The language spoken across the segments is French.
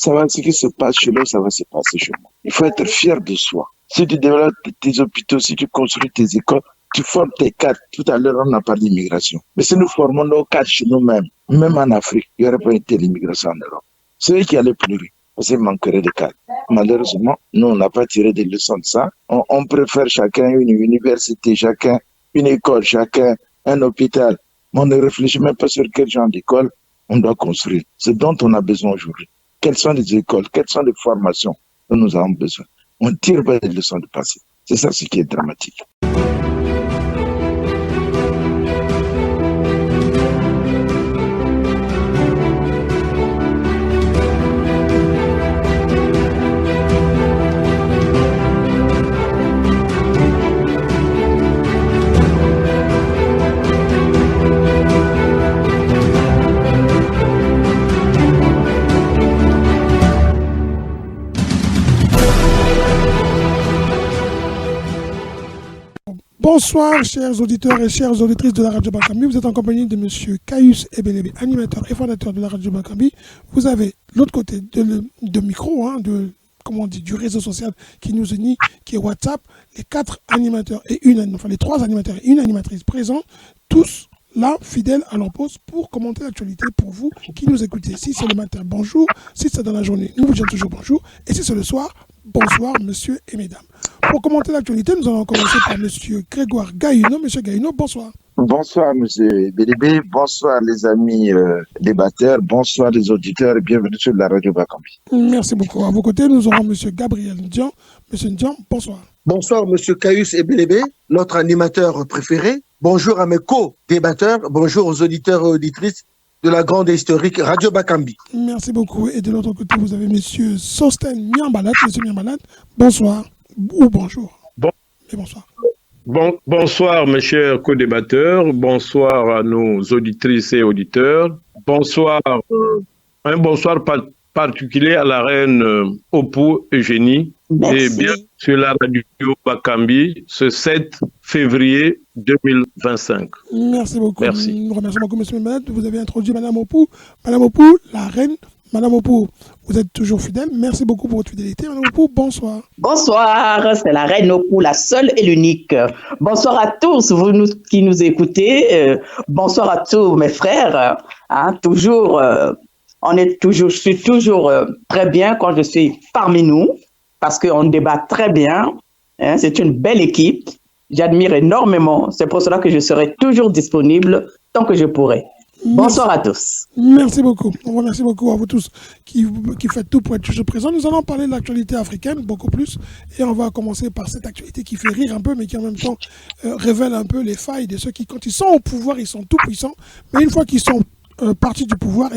Ce qui se passe chez nous, ça va se passer chez moi. Il faut être fier de soi. Si tu développes tes hôpitaux, si tu construis tes écoles, tu formes tes cadres. Tout à l'heure, on a parlé d'immigration. Mais si nous formons nos cadres chez nous-mêmes, même en Afrique, il n'y aurait pas été l'immigration en Europe. C'est eux qui allaient pleurer, parce qu'il manquerait de cadres. Malheureusement, nous, on n'a pas tiré des leçons de ça. On préfère chacun une université, chacun une école, chacun un hôpital. Mais on ne réfléchit même pas sur quel genre d'école on doit construire. C'est dont on a besoin aujourd'hui. Quelles sont les écoles, quelles sont les formations dont nous avons besoin. On ne tire pas des leçons du passé. C'est ça ce qui est dramatique. Bonsoir, chers auditeurs et chères auditrices de la Radio Bakambi. Vous êtes en compagnie de M. Caius Ebelebe, animateur et fondateur de la Radio Bakambi. Vous avez l'autre côté de micro, du réseau social qui nous unit, qui est WhatsApp, les 4 animateurs et les 3 animateurs et une animatrice présents, tous là, fidèles à leur poste pour commenter l'actualité pour vous qui nous écoutez. Si c'est le matin, bonjour. Si c'est dans la journée, nous vous disons toujours bonjour. Et si c'est le soir, bonsoir, monsieur et mesdames. Pour commenter l'actualité, nous allons commencer par monsieur Grégoire Gaïno. Monsieur Gaïno, bonsoir. Bonsoir, monsieur Bélébé. Bonsoir, les amis débatteurs. Bonsoir, les auditeurs et bienvenue sur la Radio Bakambi. Merci beaucoup. À vos côtés, nous aurons monsieur Gabriel Ndian. Monsieur Ndian, bonsoir. Bonsoir, monsieur Caius Ebelebe, notre animateur préféré. Bonjour à mes co-débatteurs. Bonjour aux auditeurs et auditrices de la grande et historique Radio Bakambi. Merci beaucoup. Et de l'autre côté, vous avez monsieur Sosten Miambalat. Monsieur Miambalat, bonsoir. Ou bonjour. Et bonsoir. Bonsoir, mes chers co-débatteurs. Bonsoir à nos auditrices et auditeurs. Bonsoir. Un bonsoir particulier à la reine Opou Eugénie. Merci. Et bien sur la radio Bakambi ce 7 février 2025. Merci beaucoup. Merci. Nous remercions beaucoup, monsieur Miambalat. Vous avez introduit Madame Opou. Madame Opou, la reine. Madame Opou, vous êtes toujours fidèle. Merci beaucoup pour votre fidélité. Madame Opou, bonsoir. Bonsoir, c'est la reine Opou, la seule et l'unique. Bonsoir à tous, qui nous écoutez. Bonsoir à tous mes frères. Je suis toujours très bien quand je suis parmi nous, parce qu'on débat très bien. C'est une belle équipe. J'admire énormément. C'est pour cela que je serai toujours disponible tant que je pourrai. Bonsoir à tous. Merci beaucoup. On remercie beaucoup à vous tous qui faites tout pour être toujours présents. Nous allons parler de l'actualité africaine beaucoup plus et on va commencer par cette actualité qui fait rire un peu mais qui en même temps révèle un peu les failles de ceux qui, quand ils sont au pouvoir, ils sont tout puissants, mais une fois qu'ils sont partis du pouvoir,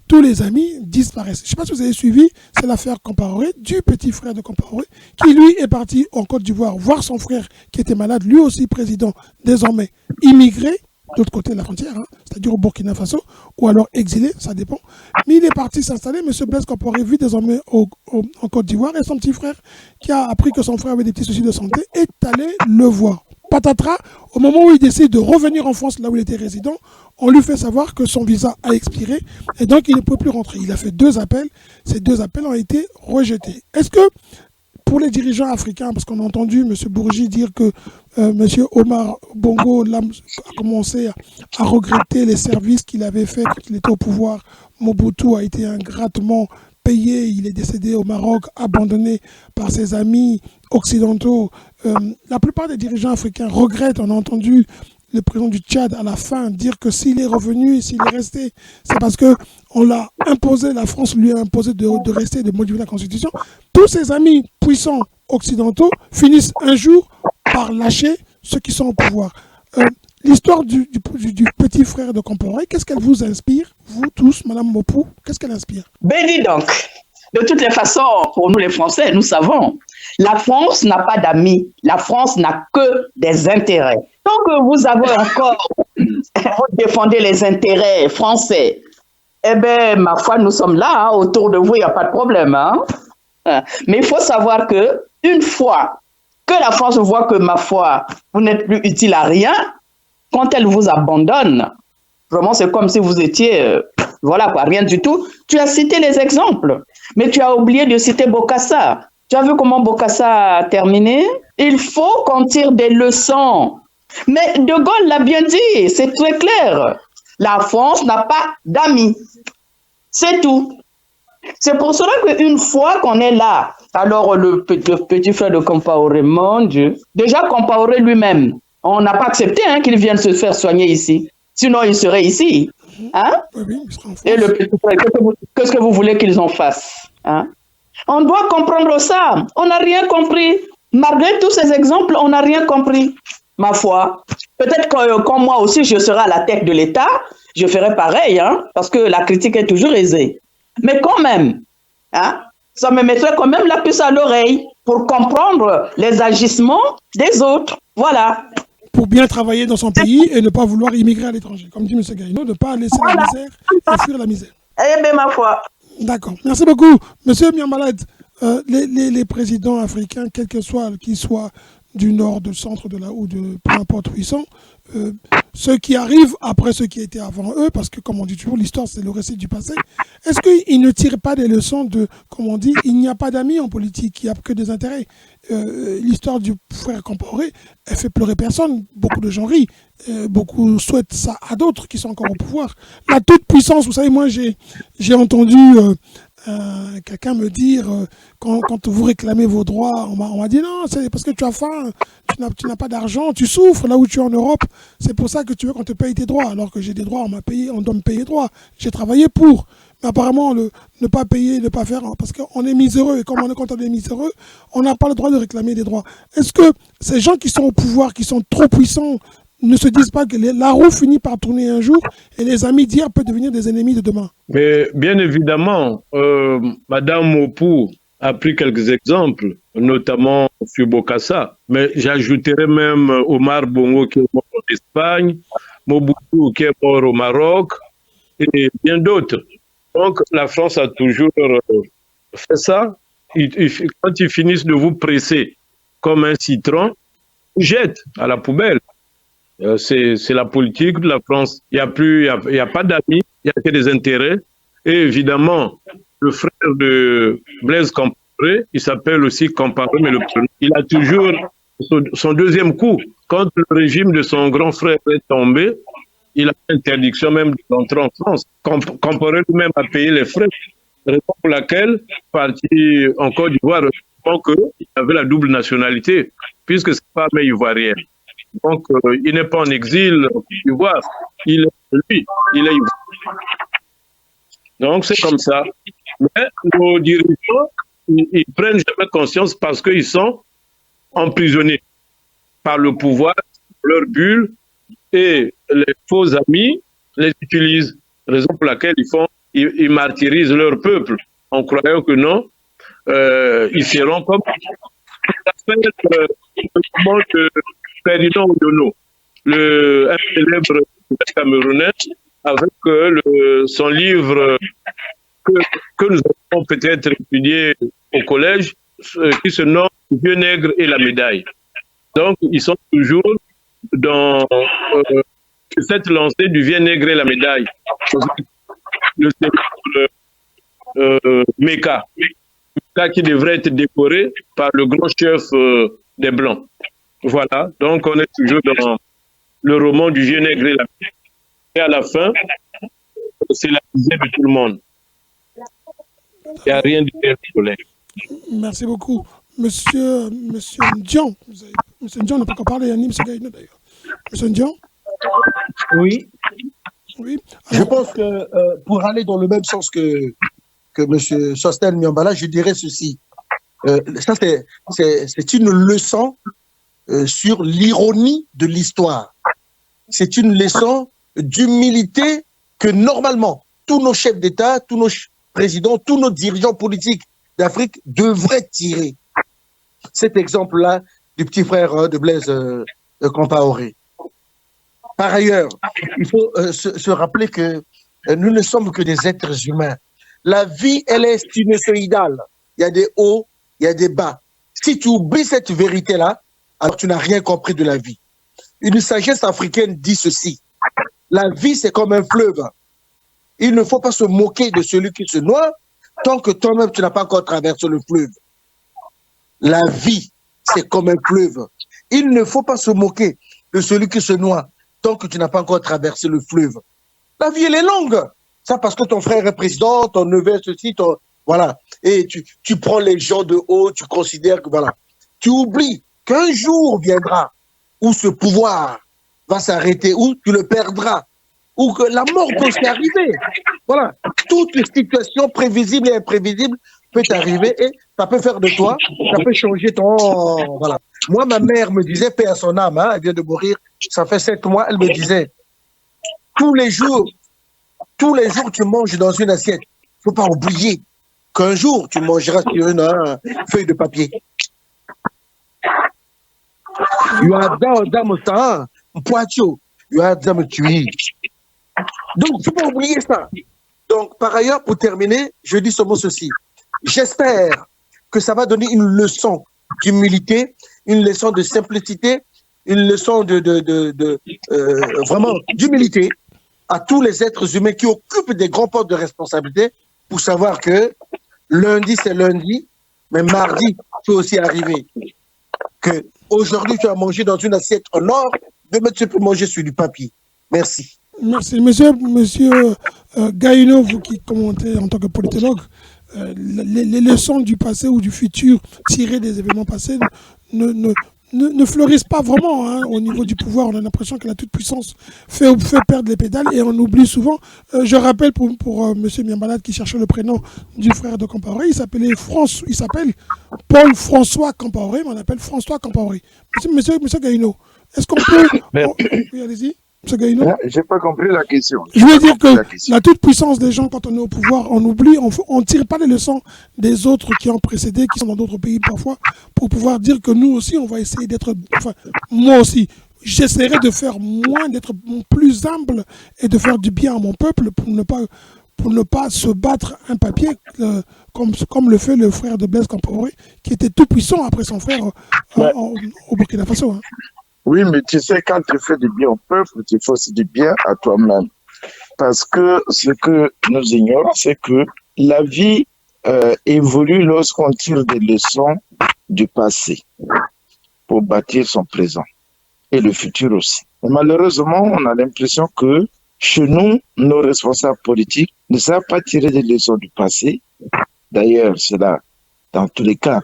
tous les amis disparaissent. Je ne sais pas si vous avez suivi, c'est l'affaire Compaoré, du petit frère de Compaoré, qui lui est parti en Côte d'Ivoire voir son frère qui était malade, lui aussi président, désormais immigré, de l'autre côté de la frontière, c'est-à-dire au Burkina Faso, ou alors exilé, ça dépend. Mais il est parti s'installer, M. Blaise Compaoré vit désormais en Côte d'Ivoire, et son petit frère, qui a appris que son frère avait des petits soucis de santé, est allé le voir. Patatras, au moment où il décide de revenir en France, là où il était résident, on lui fait savoir que son visa a expiré, et donc il ne peut plus rentrer. Il a fait 2 appels, ces 2 appels ont été rejetés. Est-ce que, pour les dirigeants africains, parce qu'on a entendu M. Bourgi dire que M. Omar Bongo a commencé à regretter les services qu'il avait faits quand il était au pouvoir. Mobutu a été ingratement payé, il est décédé au Maroc, abandonné par ses amis occidentaux. La plupart des dirigeants africains regrettent, on a entendu le président du Tchad à la fin dire que s'il est revenu et s'il est resté, c'est parce qu'on l'a imposé, la France lui a imposé de rester, de modifier la Constitution. Tous ses amis puissants occidentaux finissent un jour par lâcher ceux qui sont au pouvoir. L'histoire du petit frère de Compaoré, qu'est-ce qu'elle vous inspire, vous tous, Madame Mopou, qu'est-ce qu'elle inspire? Ben dis donc, de toutes les façons, pour nous les Français, nous savons, la France n'a pas d'amis, la France n'a que des intérêts. Tant que vous avez encore, vous défendez les intérêts français, ma foi, nous sommes là, autour de vous, il n'y a pas de problème. Mais il faut savoir que une fois que la France voit que, ma foi, vous n'êtes plus utile à rien, quand elle vous abandonne, vraiment c'est comme si vous étiez Voilà quoi, rien du tout. Tu as cité les exemples, mais tu as oublié de citer Bokassa. Tu as vu comment Bokassa a terminé? Il faut qu'on tire des leçons. Mais De Gaulle l'a bien dit, c'est très clair. La France n'a pas d'amis. C'est tout. C'est pour cela qu'une fois qu'on est là, alors le petit frère de Compaoré, mon Dieu, déjà Compaoré lui-même, on n'a pas accepté qu'il vienne se faire soigner ici. Sinon, il serait ici. Hein? Oui, il sera en France. Et le petit frère, qu'est-ce que vous voulez qu'ils en fassent? Hein? On doit comprendre ça. On n'a rien compris. Malgré tous ces exemples, on n'a rien compris. Ma foi. Peut-être que comme moi aussi, je serai à la tête de l'État, je ferai pareil, parce que la critique est toujours aisée. Mais quand même, ça me mettrait quand même la puce à l'oreille pour comprendre les agissements des autres. Voilà. Pour bien travailler dans son pays et ne pas vouloir immigrer à l'étranger. Comme dit M. Gaïno, ne pas laisser la misère et fuir la misère. Eh bien, ma foi. D'accord. Merci beaucoup. Monsieur Miambalad, les présidents africains, quels que soient, qu'ils soient du nord, du centre, de là ou de peu importe où ils sont, ceux qui arrivent après ceux qui étaient avant eux, parce que comme on dit toujours, l'histoire c'est le récit du passé, est-ce qu'ils ne tirent pas des leçons de, comme on dit, il n'y a pas d'amis en politique, il n'y a que des intérêts. L'histoire du frère Compaoré, elle fait pleurer personne, beaucoup de gens rient, beaucoup souhaitent ça à d'autres qui sont encore au pouvoir. La toute puissance, vous savez, moi j'ai entendu quelqu'un me dire, quand vous réclamez vos droits, on m'a dit non, c'est parce que tu as faim, tu n'as pas d'argent, tu souffres là où tu es en Europe, c'est pour ça que tu veux qu'on te paye tes droits, alors que j'ai des droits, on doit me payer les droits, j'ai travaillé pour. Mais apparemment, ne pas payer, ne pas faire, parce qu'on est miséreux, et comme quand on est miséreux, on n'a pas le droit de réclamer des droits. Est-ce que ces gens qui sont au pouvoir, qui sont trop puissants, ne se disent pas que la roue finit par tourner un jour et les amis d'hier peuvent devenir des ennemis de demain? Mais bien évidemment, Madame Mopou a pris quelques exemples, notamment sur Bokassa, mais j'ajouterais même Omar Bongo qui est mort en Espagne, Mobutu qui est mort au Maroc et bien d'autres. Donc la France a toujours fait ça. Quand ils finissent de vous presser comme un citron, ils jettent à la poubelle. C'est la politique de la France. Il n'y a pas d'amis, il n'y a que des intérêts. Et évidemment, le frère de Blaise Compaoré, il s'appelle aussi Compaoré, mais il a toujours son deuxième coup. Quand le régime de son grand frère est tombé, il a interdiction même d'entrer en France. Compaoré lui-même a payé les frais, raison pour laquelle, parti en Côte d'Ivoire, qu'il avait la double nationalité, puisque c'est pas mais ivoirien. Donc, il n'est pas en exil ivoire, il est ivoirien. Donc, c'est comme ça. Mais nos dirigeants, ils prennent jamais conscience parce qu'ils sont emprisonnés par le pouvoir, leur bulle, et les faux amis les utilisent. Raison pour laquelle ils martyrisent leur peuple en croyant que non, ils seront comme le moment de Ferdinand Oyono, un célèbre Camerounais, avec son livre que nous avons peut-être étudié au collège, qui se nomme Vieux nègre et la médaille. Donc, ils sont toujours dans cette lancée du Vieux nègre et la médaille. Le célèbre Meka qui devrait être décoré par le grand chef des Blancs. Voilà, donc on est toujours dans le roman du Vieux nègre et la médaille. Et à la fin, c'est la misère de tout le monde. Il n'y a rien de pire. Merci beaucoup. Monsieur Ndion, Monsieur Ndion n'a pas encore parlé, ni M. Gaïno d'ailleurs. Monsieur Ndion? Oui. Oui. Alors, je pense que pour aller dans le même sens que M. Sosthène Miambala, je dirais ceci. Ça, c'est une leçon sur l'ironie de l'histoire. C'est une leçon d'humilité que normalement tous nos chefs d'État, tous nos présidents, tous nos dirigeants politiques d'Afrique devraient tirer. Cet exemple-là du petit frère de Blaise Compaoré. Par ailleurs, il faut se rappeler que nous ne sommes que des êtres humains. La vie, elle est sinusoïdale. Il y a des hauts, il y a des bas. Si tu oublies cette vérité-là, alors tu n'as rien compris de la vie. Une sagesse africaine dit ceci. La vie, c'est comme un fleuve. Il ne faut pas se moquer de celui qui se noie tant que toi-même, tu n'as pas encore traversé le fleuve. La vie, c'est comme un fleuve. Il ne faut pas se moquer de celui qui se noie tant que tu n'as pas encore traversé le fleuve. La vie, elle est longue. Ça parce que ton frère est président, ton neveu est ceci, voilà. Et tu prends les gens de haut, tu considères que voilà. Tu oublies qu'un jour viendra où ce pouvoir va s'arrêter, où tu le perdras, où que la mort peut aussi arriver. Voilà. Toutes les situations prévisibles et imprévisibles peuvent arriver et ça peut faire de toi, ça peut changer ton... Voilà. Moi, ma mère me disait, paix à son âme, hein, elle vient de mourir, ça fait 7 mois, elle me disait, tous les jours, tu manges dans une assiette. Il ne faut pas oublier qu'un jour, tu mangeras sur une feuille de papier. Donc, il ne faut pas oublier ça. Donc, par ailleurs, pour terminer, je dis seulement ceci. J'espère que ça va donner une leçon d'humilité, une leçon de simplicité, une leçon vraiment d'humilité à tous les êtres humains qui occupent des grands postes de responsabilité pour savoir que lundi, c'est lundi, mais mardi peut aussi arriver. Que aujourd'hui, tu as mangé dans une assiette en or, demain, tu peux manger sur du papier. Merci. Merci. Monsieur Gaïno, vous qui commentez en tant que politologue, les leçons du passé ou du futur tirées des événements passés ne fleurissent pas vraiment hein, au niveau du pouvoir. On a l'impression que la toute-puissance fait perdre les pédales et on oublie souvent. Je rappelle pour M. Miambalade qui cherchait le prénom du frère de Compaoré, il s'appelle Paul François Compaoré, mais on l'appelle François Compaoré. Monsieur Gaïno, est-ce qu'on peut... Oui, allez-y. Je n'ai pas compris la question. Je veux dire que la toute-puissance des gens, quand on est au pouvoir, on oublie, on ne tire pas les leçons des autres qui ont précédé, qui sont dans d'autres pays parfois, pour pouvoir dire que nous aussi, on va essayer d'être... Enfin, moi aussi, j'essaierai de faire moins, d'être plus humble et de faire du bien à mon peuple pour ne pas se battre un papier comme le fait le frère de Blaise Compaoré, qui était tout puissant après son frère au Burkina Faso. Hein. Oui, mais tu sais, quand tu fais du bien au peuple, tu fais aussi du bien à toi-même. Parce que ce que nous ignorons, c'est que la vie évolue lorsqu'on tire des leçons du passé pour bâtir son présent et le futur aussi. Et malheureusement, on a l'impression que chez nous, nos responsables politiques ne savent pas tirer des leçons du passé. D'ailleurs, c'est là, dans tous les cas.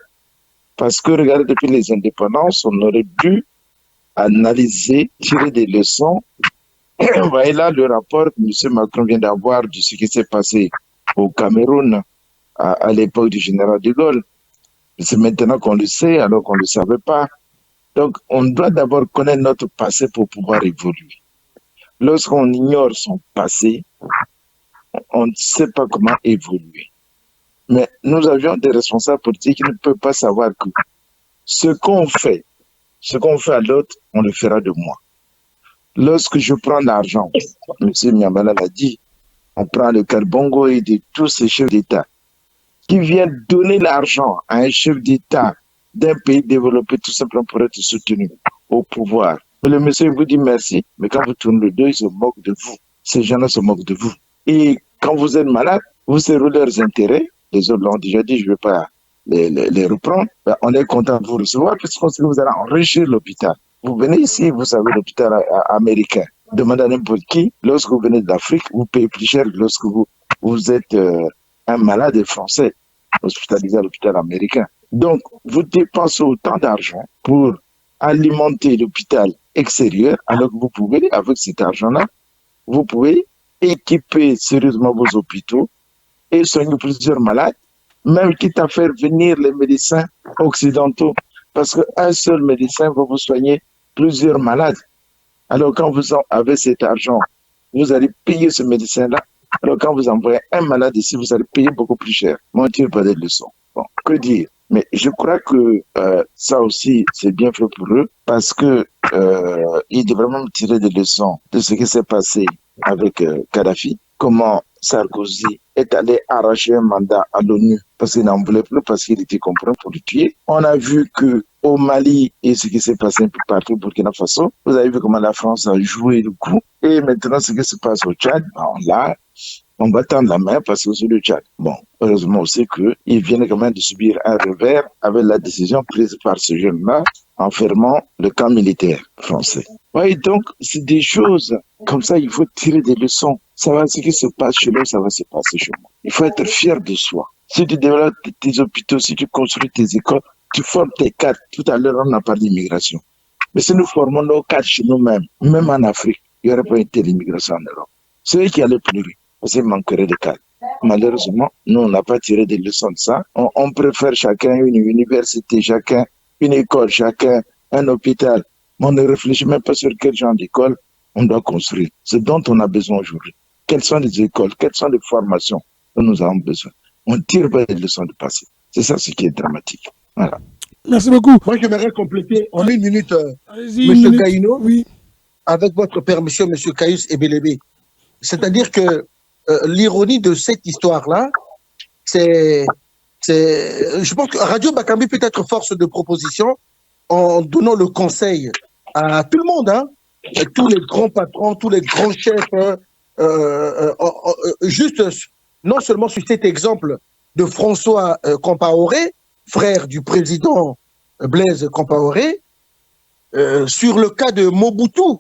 Parce que, regardez, depuis les indépendances, on aurait dû analyser, tirer des leçons. Vous voyez là le rapport que M. Macron vient d'avoir de ce qui s'est passé au Cameroun à l'époque du général de Gaulle. C'est maintenant qu'on le sait, alors qu'on ne le savait pas. Donc, on doit d'abord connaître notre passé pour pouvoir évoluer. Lorsqu'on ignore son passé, on ne sait pas comment évoluer. Mais nous avions des responsables politiques qui ne peuvent pas savoir que ce qu'on fait à l'autre, on le fera de moi. Lorsque je prends l'argent, M. Miambala l'a dit, on prend le Carbongo et de tous ces chefs d'État qui viennent donner l'argent à un chef d'État d'un pays développé tout simplement pour être soutenu au pouvoir. Mais le monsieur vous dit merci, mais quand vous tournez le dos, ils se moquent de vous. Ces gens-là se moquent de vous. Et quand vous êtes malade, vous servez leurs intérêts. Les autres l'ont déjà dit, je ne vais pas les reprendre. Ben, on est content de vous recevoir puisqu'on sait que vous allez enrichir l'hôpital. Vous venez ici, vous savez, l'hôpital américain. Demandez à n'importe qui, lorsque vous venez d'Afrique, vous payez plus cher que lorsque vous êtes un malade français hospitalisé à l'hôpital américain. Donc, vous dépensez autant d'argent pour alimenter l'hôpital extérieur, alors que vous pouvez, avec cet argent-là, vous pouvez équiper sérieusement vos hôpitaux et soigner plusieurs malades, même quitte à faire venir les médecins occidentaux, parce qu'un seul médecin va vous soigner plusieurs malades. Alors quand vous avez cet argent, vous allez payer ce médecin-là. Alors quand vous envoyez un malade ici, vous allez payer beaucoup plus cher. Moi, je ne tire pas des leçons. Bon, que dire? Mais je crois que ça aussi, c'est bien fait pour eux, parce que ils devraient même tirer des leçons de ce qui s'est passé avec Kadhafi. Comment Sarkozy est allé arracher un mandat à l'ONU parce qu'il n'en voulait plus, parce qu'il était compris pour le tuer. On a vu que au Mali et ce qui s'est passé un peu partout au Burkina Faso, vous avez vu comment la France a joué le coup. Et maintenant, ce qui se passe au Tchad, là, On va tendre la main parce que c'est le Tchad. Bon, heureusement aussi qu'ils viennent quand même de subir un revers avec la décision prise par ce jeune-là en fermant le camp militaire français. Oui, donc, c'est des choses comme ça, il faut tirer des leçons. Ça va, ce qui se passe chez nous, ça va se passer chez moi. Il faut être fier de soi. Si tu développes tes hôpitaux, si tu construis tes écoles, tu formes tes cadres. Tout à l'heure, on a parlé d'immigration. Mais si nous formons nos cadres chez nous-mêmes, même en Afrique, il n'y aurait pas été l'immigration en Europe. C'est eux qui allaient pleurer, parce qu'il manquerait de cadres. Malheureusement, nous, on n'a pas tiré des leçons de ça. On préfère chacun une université, chacun une école, chacun un hôpital. Mais on ne réfléchit même pas sur quel genre d'école on doit construire. Ce dont on a besoin aujourd'hui. Quelles sont les écoles, quelles sont les formations dont nous avons besoin. On ne tire pas les leçons du passé. C'est ça ce qui est dramatique. Voilà. Merci beaucoup. Moi, j'aimerais compléter en une minute, M. Gaïno, oui. avec votre permission, M. Caius Ebelebe. C'est-à-dire que l'ironie de cette histoire-là, je pense que Radio Bakambi peut être force de proposition en donnant le conseil à tout le monde, hein, tous les grands patrons, tous les grands chefs, juste non seulement sur cet exemple de François Compaoré, frère du président Blaise Compaoré, sur le cas de Mobutu.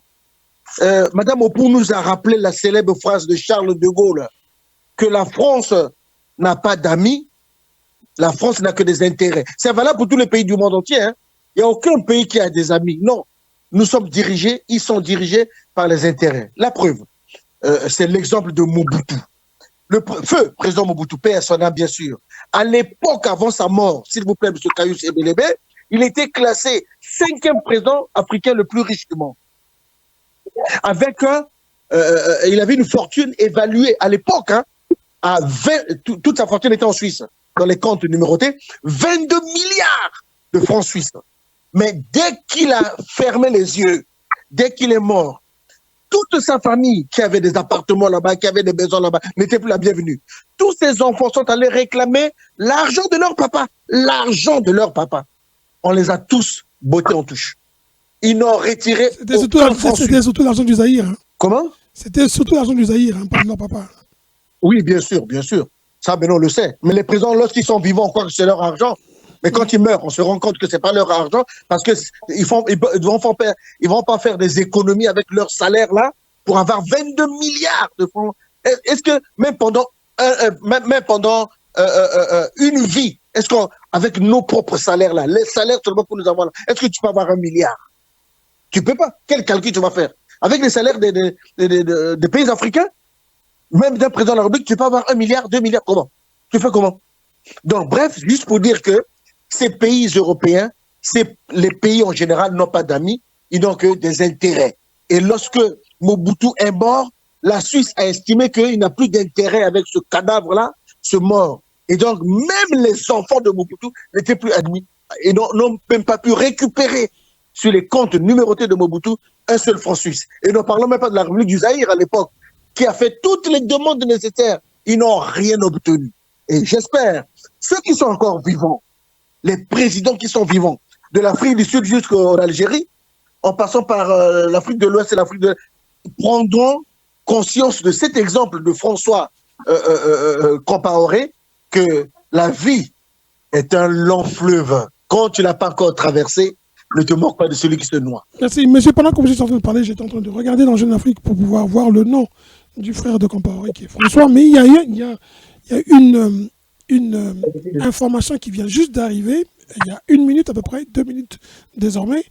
Madame Opou nous a rappelé la célèbre phrase de Charles de Gaulle, que la France n'a pas d'amis, la France n'a que des intérêts. C'est valable pour tous les pays du monde entier. Hein. Il n'y a aucun pays qui a des amis. Non, nous sommes dirigés, ils sont dirigés par les intérêts. La preuve, c'est l'exemple de Mobutu. Le feu président Mobutu, paix à son âme, bien sûr. À l'époque, avant sa mort, s'il vous plaît, M. Caius Ebelebe, il était classé 5e président africain le plus riche du monde. Avec il avait une fortune évaluée à l'époque, hein, à 20, toute sa fortune était en Suisse, dans les comptes numérotés, 22 milliards de francs suisses. Mais dès qu'il a fermé les yeux, dès qu'il est mort, toute sa famille qui avait des appartements là-bas, qui avait des maisons là-bas, n'était plus la bienvenue. Tous ses enfants sont allés réclamer l'argent de leur papa. L'argent de leur papa. On les a tous bottés en touche. Ils n'ont retiré C'était surtout l'argent du Zaïre. Hein. Comment? C'était surtout l'argent du Zaïre, hein, pas de leur papa. Oui, bien sûr, bien sûr. Ça, ben on le sait. Mais les présidents, lorsqu'ils sont vivants, on croit que c'est leur argent. Mais quand ils meurent, on se rend compte que c'est pas leur argent parce que ils vont pas faire des économies avec leur salaire là pour avoir 22 milliards de francs. Est-ce que même pendant une vie, est-ce qu'avec nos propres salaires là, les salaires seulement que nous avons là, est-ce que tu peux avoir 1 milliard? Tu peux pas. Quel calcul tu vas faire? Avec les salaires des pays africains, même d'un président de la République, tu peux avoir 1 milliard, 2 milliards. Comment? Tu fais comment? Donc, bref, juste pour dire que ces pays européens, les pays en général n'ont pas d'amis, ils n'ont que des intérêts. Et lorsque Mobutu est mort, la Suisse a estimé qu'il n'a plus d'intérêt avec ce cadavre-là, ce mort. Et donc, même les enfants de Mobutu n'étaient plus admis et n'ont même pas pu récupérer sur les comptes numérotés de Mobutu un seul franc suisse. Et ne parlons même pas de la République du Zaïre à l'époque, qui a fait toutes les demandes nécessaires. Ils n'ont rien obtenu. Et j'espère, ceux qui sont encore vivants, les présidents qui sont vivants, de l'Afrique du Sud jusqu'en Algérie, en passant par l'Afrique de l'Ouest et l'Afrique de l'Est, prendront conscience de cet exemple de François Compaoré, que la vie est un long fleuve. Quand tu ne l'as pas encore traversé, ne te moque pas de celui qui se noie. Merci. Monsieur, pendant que vous êtes en train de parler, j'étais en train de regarder dans Jeune Afrique pour pouvoir voir le nom du frère de Compaoré, qui est François. Mais il y a une information qui vient juste d'arriver, il y a 1 minute à peu près, 2 minutes désormais.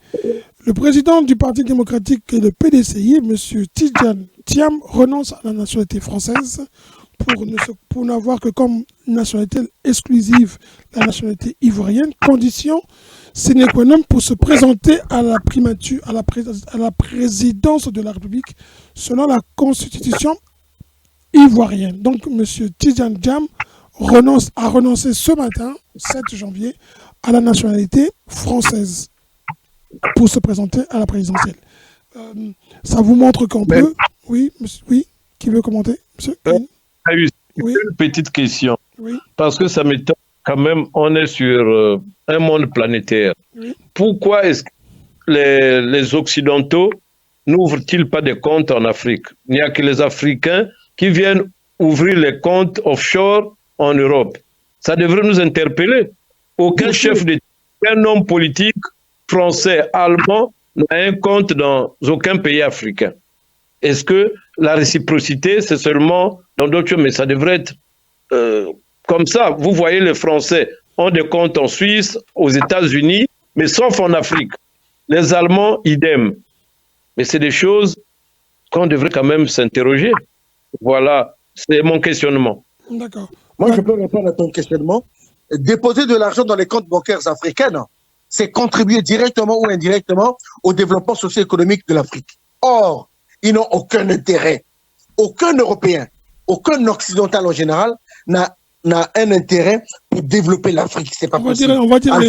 Le président du Parti démocratique et le PDCI, M. Tidjane Thiam, renonce à la nationalité française pour n'avoir que comme nationalité exclusive la nationalité ivoirienne, condition sine qua non pour se présenter à la primature, à la présidence de la République selon la constitution ivoirienne. Donc M. Tidjane Thiam a renoncé ce matin, 7 janvier, à la nationalité française pour se présenter à la présidentielle. Ça vous montre qu'on peut... Oui, monsieur, oui, qui veut commenter, monsieur? Oui. Une petite question, parce que ça m'étonne quand même, on est sur un monde planétaire. Oui. Pourquoi est-ce que les Occidentaux n'ouvrent-ils pas des comptes en Afrique? Il n'y a que les Africains qui viennent ouvrir les comptes offshore en Europe. Ça devrait nous interpeller. Aucun chef d'État, aucun homme politique français, allemand n'a un compte dans aucun pays africain. Est-ce que la réciprocité, c'est seulement dans d'autres choses, mais ça devrait être comme ça. Vous voyez, les Français ont des comptes en Suisse, aux États-Unis, mais sauf en Afrique. Les Allemands, idem. Mais c'est des choses qu'on devrait quand même s'interroger. Voilà, c'est mon questionnement. D'accord. Moi, je peux répondre à ton questionnement. Déposer de l'argent dans les comptes bancaires africains, c'est contribuer directement ou indirectement au développement socio-économique de l'Afrique. Or, ils n'ont aucun intérêt. Aucun Européen, aucun Occidental en général n'a un intérêt pour développer l'Afrique. C'est pas possible. On va dire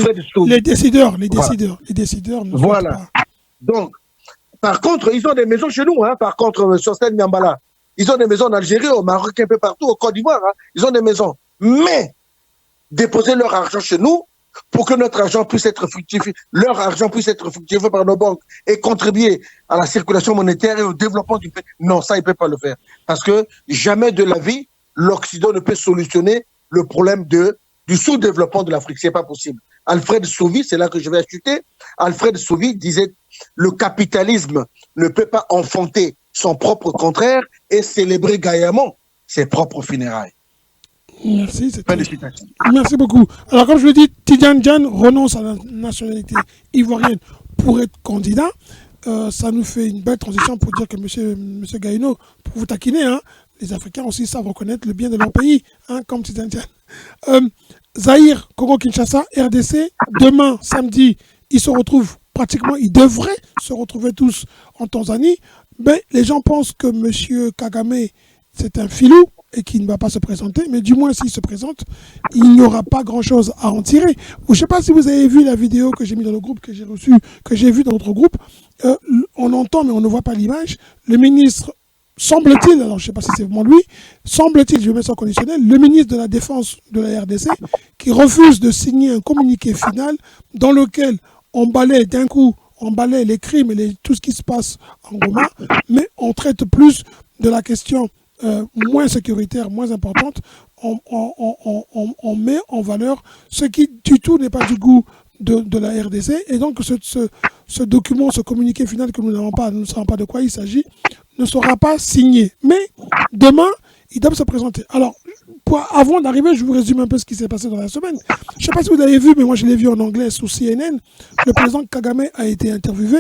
les décideurs. Les décideurs ne voilà. Pas. Donc, par contre, ils ont des maisons chez nous. Hein. Par contre, Sosthène Niambala, ils ont des maisons en Algérie, au Maroc, un peu partout, au Côte d'Ivoire. Hein. Ils ont des maisons. Mais déposer leur argent chez nous pour que notre argent puisse être fructifié, leur argent puisse être fructifié par nos banques et contribuer à la circulation monétaire et au développement du pays. Non, ça, ils ne peuvent pas le faire. Parce que jamais de la vie, l'Occident ne peut solutionner le problème du sous-développement de l'Afrique. C'est pas possible. Alfred Sauvy, c'est là que je vais acheter. Alfred Sauvy disait le capitalisme ne peut pas enfanter son propre contraire et célébrer gaillamment ses propres funérailles. Merci. Merci beaucoup. Alors, comme je le dis, Tidjane Diagne renonce à la nationalité ivoirienne pour être candidat. Ça nous fait une belle transition pour dire que M. Gaïno, pour vous taquiner, hein, les Africains aussi savent reconnaître le bien de leur pays, hein, comme Tidjane Diagne. Zaïre, Congo-Kinshasa, RDC, demain, samedi, ils devraient se retrouver tous en Tanzanie. Mais les gens pensent que M. Kagame, c'est un filou et qu'il ne va pas se présenter, mais du moins s'il se présente, il n'y aura pas grand-chose à en tirer. Je ne sais pas si vous avez vu la vidéo que j'ai mis dans le groupe, que j'ai vu dans notre groupe. On entend, mais on ne voit pas l'image. Le ministre, semble-t-il, alors je ne sais pas si c'est vraiment lui, semble-t-il, je vais mettre ça en conditionnel, le ministre de la Défense de la RDC, qui refuse de signer un communiqué final dans lequel on balaye d'un coup, les crimes et tout ce qui se passe en Goma, mais on traite plus de la question moins sécuritaire, moins importante. On met en valeur ce qui du tout n'est pas du goût de la RDC. Et donc ce document, ce communiqué final que nous n'avons pas, nous ne savons pas de quoi il s'agit, ne sera pas signé. Mais demain, ils doivent se présenter. Alors, avant d'arriver, je vous résume un peu ce qui s'est passé dans la semaine. Je ne sais pas si vous l'avez vu, mais moi je l'ai vu en anglais sous CNN. Le président Kagame a été interviewé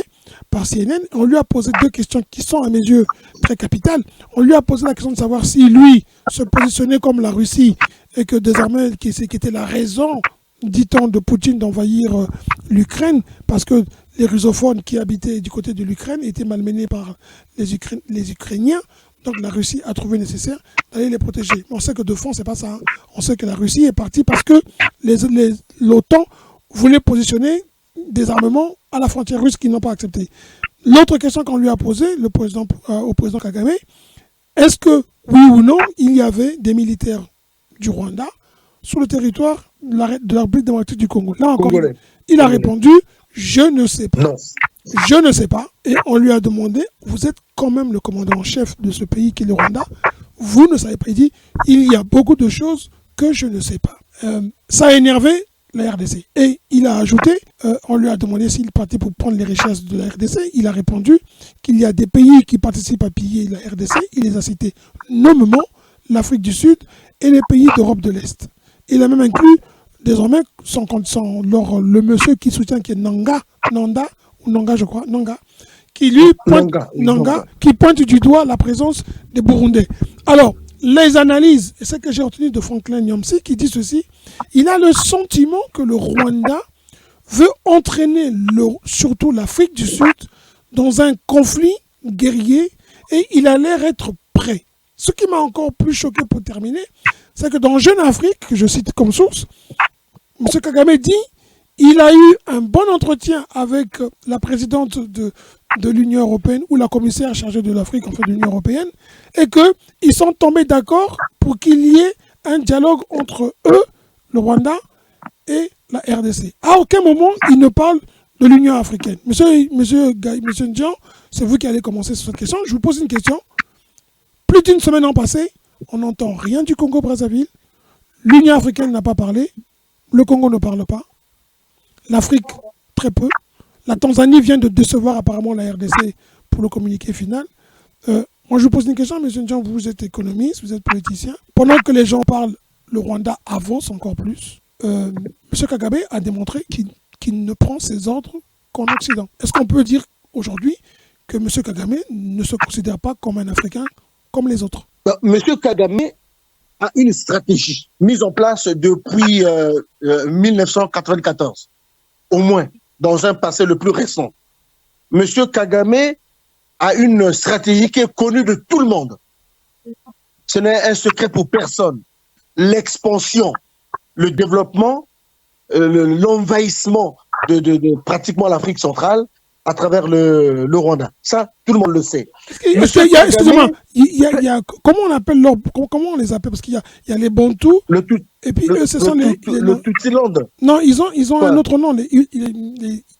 par CNN. On lui a posé deux questions qui sont à mes yeux très capitales. On lui a posé la question de savoir si lui se positionnait comme la Russie et que désormais, qui était la raison, dit-on, de Poutine d'envahir l'Ukraine, parce que les russophones qui habitaient du côté de l'Ukraine étaient malmenés par les Ukrainiens. Donc la Russie a trouvé nécessaire d'aller les protéger. On sait que de fond, c'est pas ça. Hein. On sait que la Russie est partie parce que l'OTAN voulait positionner des armements à la frontière russe qu'ils n'ont pas accepté. L'autre question qu'on lui a posée, au président Kagame, est-ce que, oui ou non, il y avait des militaires du Rwanda sur le territoire de la République démocratique du Congo? Là encore, il a répondu, je ne sais pas. Non. Je ne sais pas. Et on lui a demandé, vous êtes quand même le commandant en chef de ce pays qui est le Rwanda. Vous ne savez pas. Il dit, il y a beaucoup de choses que je ne sais pas. Ça a énervé la RDC. Et il a ajouté, on lui a demandé s'il partait pour prendre les richesses de la RDC. Il a répondu qu'il y a des pays qui participent à piller la RDC. Il les a cités nommément, l'Afrique du Sud et les pays d'Europe de l'Est. Il a même inclus désormais le monsieur qui soutient, qui est Nanga, je crois, qui lui qui pointe du doigt la présence des Burundais. Alors, les analyses, et ce que j'ai retenu de Franklin Nyamsi, qui dit ceci, il a le sentiment que le Rwanda veut entraîner surtout l'Afrique du Sud dans un conflit guerrier et il a l'air être prêt. Ce qui m'a encore plus choqué pour terminer, c'est que dans Jeune Afrique, que je cite comme source, M. Kagame dit il a eu un bon entretien avec la présidente de l'Union européenne ou la commissaire chargée de l'Afrique, en fait, de l'Union européenne, et qu'ils sont tombés d'accord pour qu'il y ait un dialogue entre eux, le Rwanda, et la RDC. À aucun moment, ils ne parlent de l'Union africaine. Monsieur Ndian, c'est vous qui allez commencer sur cette question. Je vous pose une question. Plus d'une semaine en passé, On n'entend rien du Congo-Brazzaville. L'Union africaine n'a pas parlé. Le Congo ne parle pas. L'Afrique, très peu. La Tanzanie vient de décevoir apparemment la RDC pour le communiqué final. Moi, je vous pose une question, M. Ndjan, vous êtes économiste, vous êtes politicien. Pendant que les gens parlent, le Rwanda avance encore plus. M. Kagame a démontré qu'il ne prend ses ordres qu'en Occident. Est-ce qu'on peut dire aujourd'hui que M. Kagame ne se considère pas comme un Africain comme les autres? M. Kagame a une stratégie mise en place depuis 1994, au moins, dans un passé le plus récent. M. Kagame a une stratégie qui est connue de tout le monde. Ce n'est un secret pour personne. L'expansion, le développement, l'envahissement de pratiquement l'Afrique centrale à travers le Rwanda. Ça, tout le monde le sait. Excusez-moi, comment on appelle comment on les appelle? Parce qu'il y a les Bantous, et puis eux, ce sont les Tutsiland. Non, ils ont un autre nom, les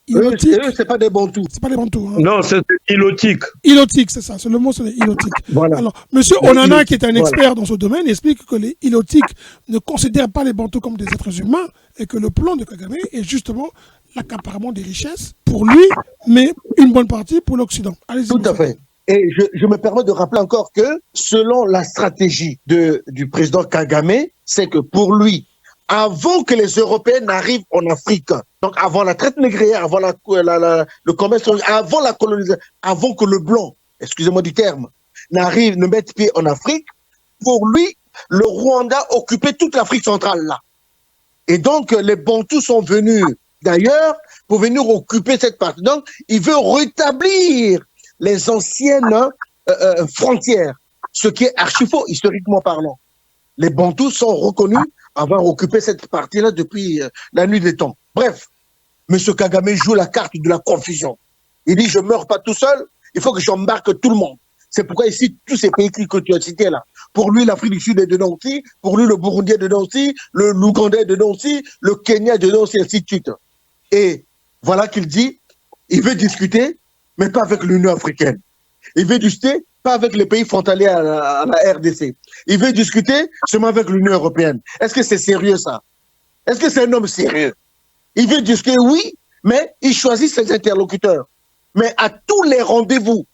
Ilotiques. Eux, c'est pas des Bantous. C'est pas les Bantous. Hein. Non, c'est Ilotique. Ilotique, c'est ça, c'est le mot, c'est les Ilotiques. Voilà. Alors, monsieur Onana, qui est un expert dans ce domaine, explique que les Ilotiques ne considèrent pas les Bantous comme des êtres humains et que le plan de Kagame est justement l'accaparement des richesses pour lui, mais une bonne partie pour l'Occident. Allez-y. Tout à fait. Et je me permets de rappeler encore que selon la stratégie du président Kagame, c'est que pour lui, avant que les Européens n'arrivent en Afrique, donc avant la traite négrière, avant le commerce, avant la colonisation, avant que le blanc, excusez-moi du terme, ne mette pied en Afrique, pour lui, le Rwanda occupait toute l'Afrique centrale là. Et donc, les Bantous sont venus d'ailleurs pour venir occuper cette partie. Donc, il veut rétablir les anciennes frontières, ce qui est archi faux, historiquement parlant. Les Bantous sont reconnus avoir occupé cette partie-là depuis la nuit des temps. Bref, M. Kagame joue la carte de la confusion. Il dit, je ne meurs pas tout seul, il faut que j'embarque tout le monde. C'est pourquoi il cite tous ces pays que tu as cités là. Pour lui, l'Afrique du Sud est dedans aussi, pour lui, le Burundi est dedans aussi, l'Ouganda est dedans aussi, le Kenya est dedans aussi, ainsi de suite. Et voilà qu'il dit, il veut discuter, mais pas avec l'Union africaine. Il veut discuter, pas avec les pays frontaliers à la RDC. Il veut discuter seulement avec l'Union européenne. Est-ce que c'est sérieux ça? Est-ce que c'est un homme sérieux? Il veut discuter, oui, mais il choisit ses interlocuteurs. Mais à tous les rendez-vous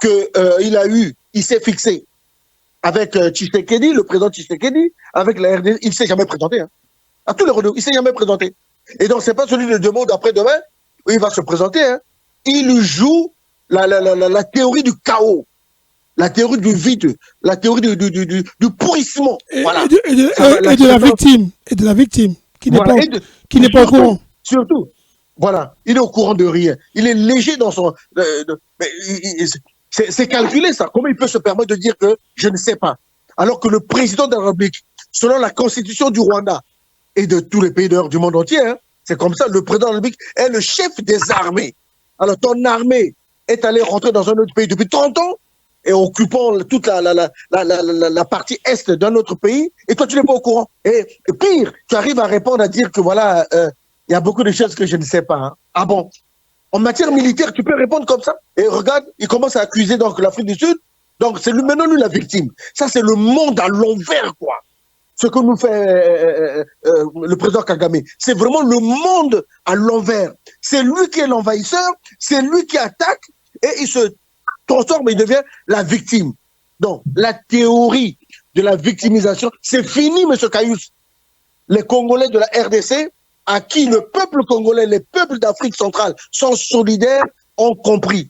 qu'il a eu, il s'est fixé avec Tshisekedi, le président Tshisekedi, avec la RDC, il ne s'est jamais présenté. Hein. À tous les rendez-vous, il ne s'est jamais présenté. Et donc, ce n'est pas celui de demain ou d'après-demain où il va se présenter. Hein. Il joue la théorie du chaos, la théorie du vide, la théorie du pourrissement. Voilà. Et de la victime. Et de la victime, qui n'est pas au courant. Surtout, voilà, il est au courant de rien. Il est léger dans son... c'est calculé, ça. Comment il peut se permettre de dire que je ne sais pas? Alors que le président de la République, selon la constitution du Rwanda, et de tous les pays du monde entier, hein. C'est comme ça, le président de la République est le chef des armées. Alors ton armée est allée rentrer dans un autre pays depuis 30 ans et occupant toute la partie est d'un autre pays, et toi tu n'es pas au courant. Et pire, tu arrives à répondre à dire que voilà, il y a beaucoup de choses que je ne sais pas. Hein. Ah bon? En matière militaire, tu peux répondre comme ça? Et regarde, il commence à accuser donc l'Afrique du Sud. Donc c'est maintenant lui la victime. Ça c'est le monde à l'envers, quoi. Ce que nous fait le président Kagame, c'est vraiment le monde à l'envers. C'est lui qui est l'envahisseur, c'est lui qui attaque, et il se transforme, il devient la victime. Donc, la théorie de la victimisation, c'est fini, M. Kayous. Les Congolais de la RDC, à qui le peuple congolais, les peuples d'Afrique centrale sont solidaires, ont compris.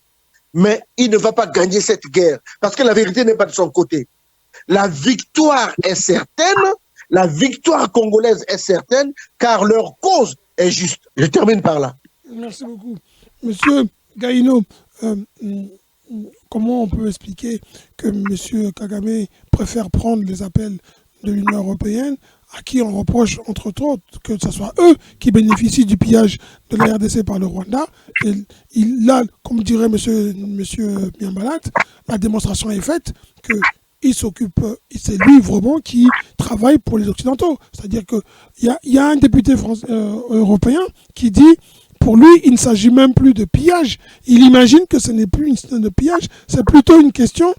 Mais il ne va pas gagner cette guerre, parce que la vérité n'est pas de son côté. La victoire est certaine, la victoire congolaise est certaine, car leur cause est juste. Je termine par là. Merci beaucoup. Monsieur Gaïno, comment on peut expliquer que M. Kagame préfère prendre les appels de l'Union européenne, à qui on reproche, entre autres, que ce soit eux qui bénéficient du pillage de la RDC par le Rwanda? Et là, comme dirait M. Miambalat, la démonstration est faite que il s'occupe, c'est lui vraiment qui travaille pour les Occidentaux. C'est-à-dire qu'il y a un député européen qui dit, pour lui, il ne s'agit même plus de pillage. Il imagine que ce n'est plus une question de pillage, c'est plutôt une question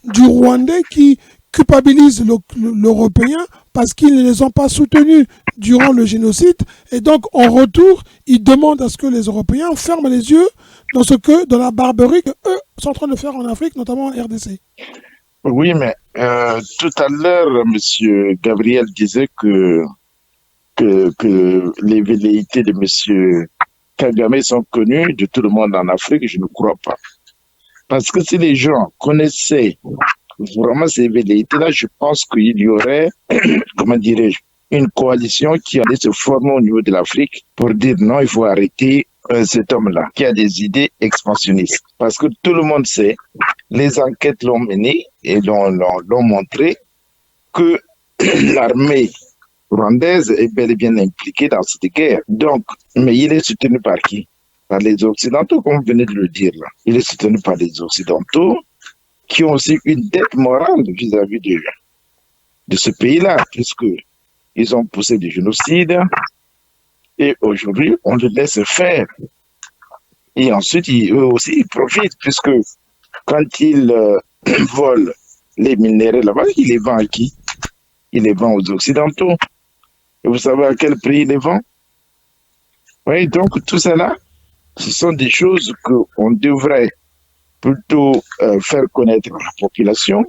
du Rwandais qui culpabilisent l'Européen parce qu'ils ne les ont pas soutenus durant le génocide. Et donc, en retour, ils demandent à ce que les Européens ferment les yeux dans la barbarie qu'eux sont en train de faire en Afrique, notamment en RDC. Oui, mais tout à l'heure, M. Gabriel disait que les velléités de M. Kagame sont connues de tout le monde en Afrique. Je ne crois pas. Parce que si les gens connaissaient vraiment ces velléités-là, je pense qu'il y aurait, comment dirais-je, une coalition qui allait se former au niveau de l'Afrique pour dire non, il faut arrêter cet homme-là qui a des idées expansionnistes. Parce que tout le monde sait, les enquêtes l'ont mené et l'ont montré que l'armée rwandaise est bel et bien impliquée dans cette guerre. Donc, mais il est soutenu par qui? Par les Occidentaux, comme vous venez de le dire là. Il est soutenu par les Occidentaux qui ont aussi une dette morale vis-à-vis de ce pays-là, puisqu'ils ont poussé des génocides et aujourd'hui, on le laisse faire. Et ensuite, eux aussi, ils profitent, puisque quand ils volent les minéraux là-bas, ils les vendent à qui? Ils les vendent aux Occidentaux. Et vous savez à quel prix ils les vendent? Oui, donc tout cela, ce sont des choses qu'on devrait plutôt faire connaître à la population,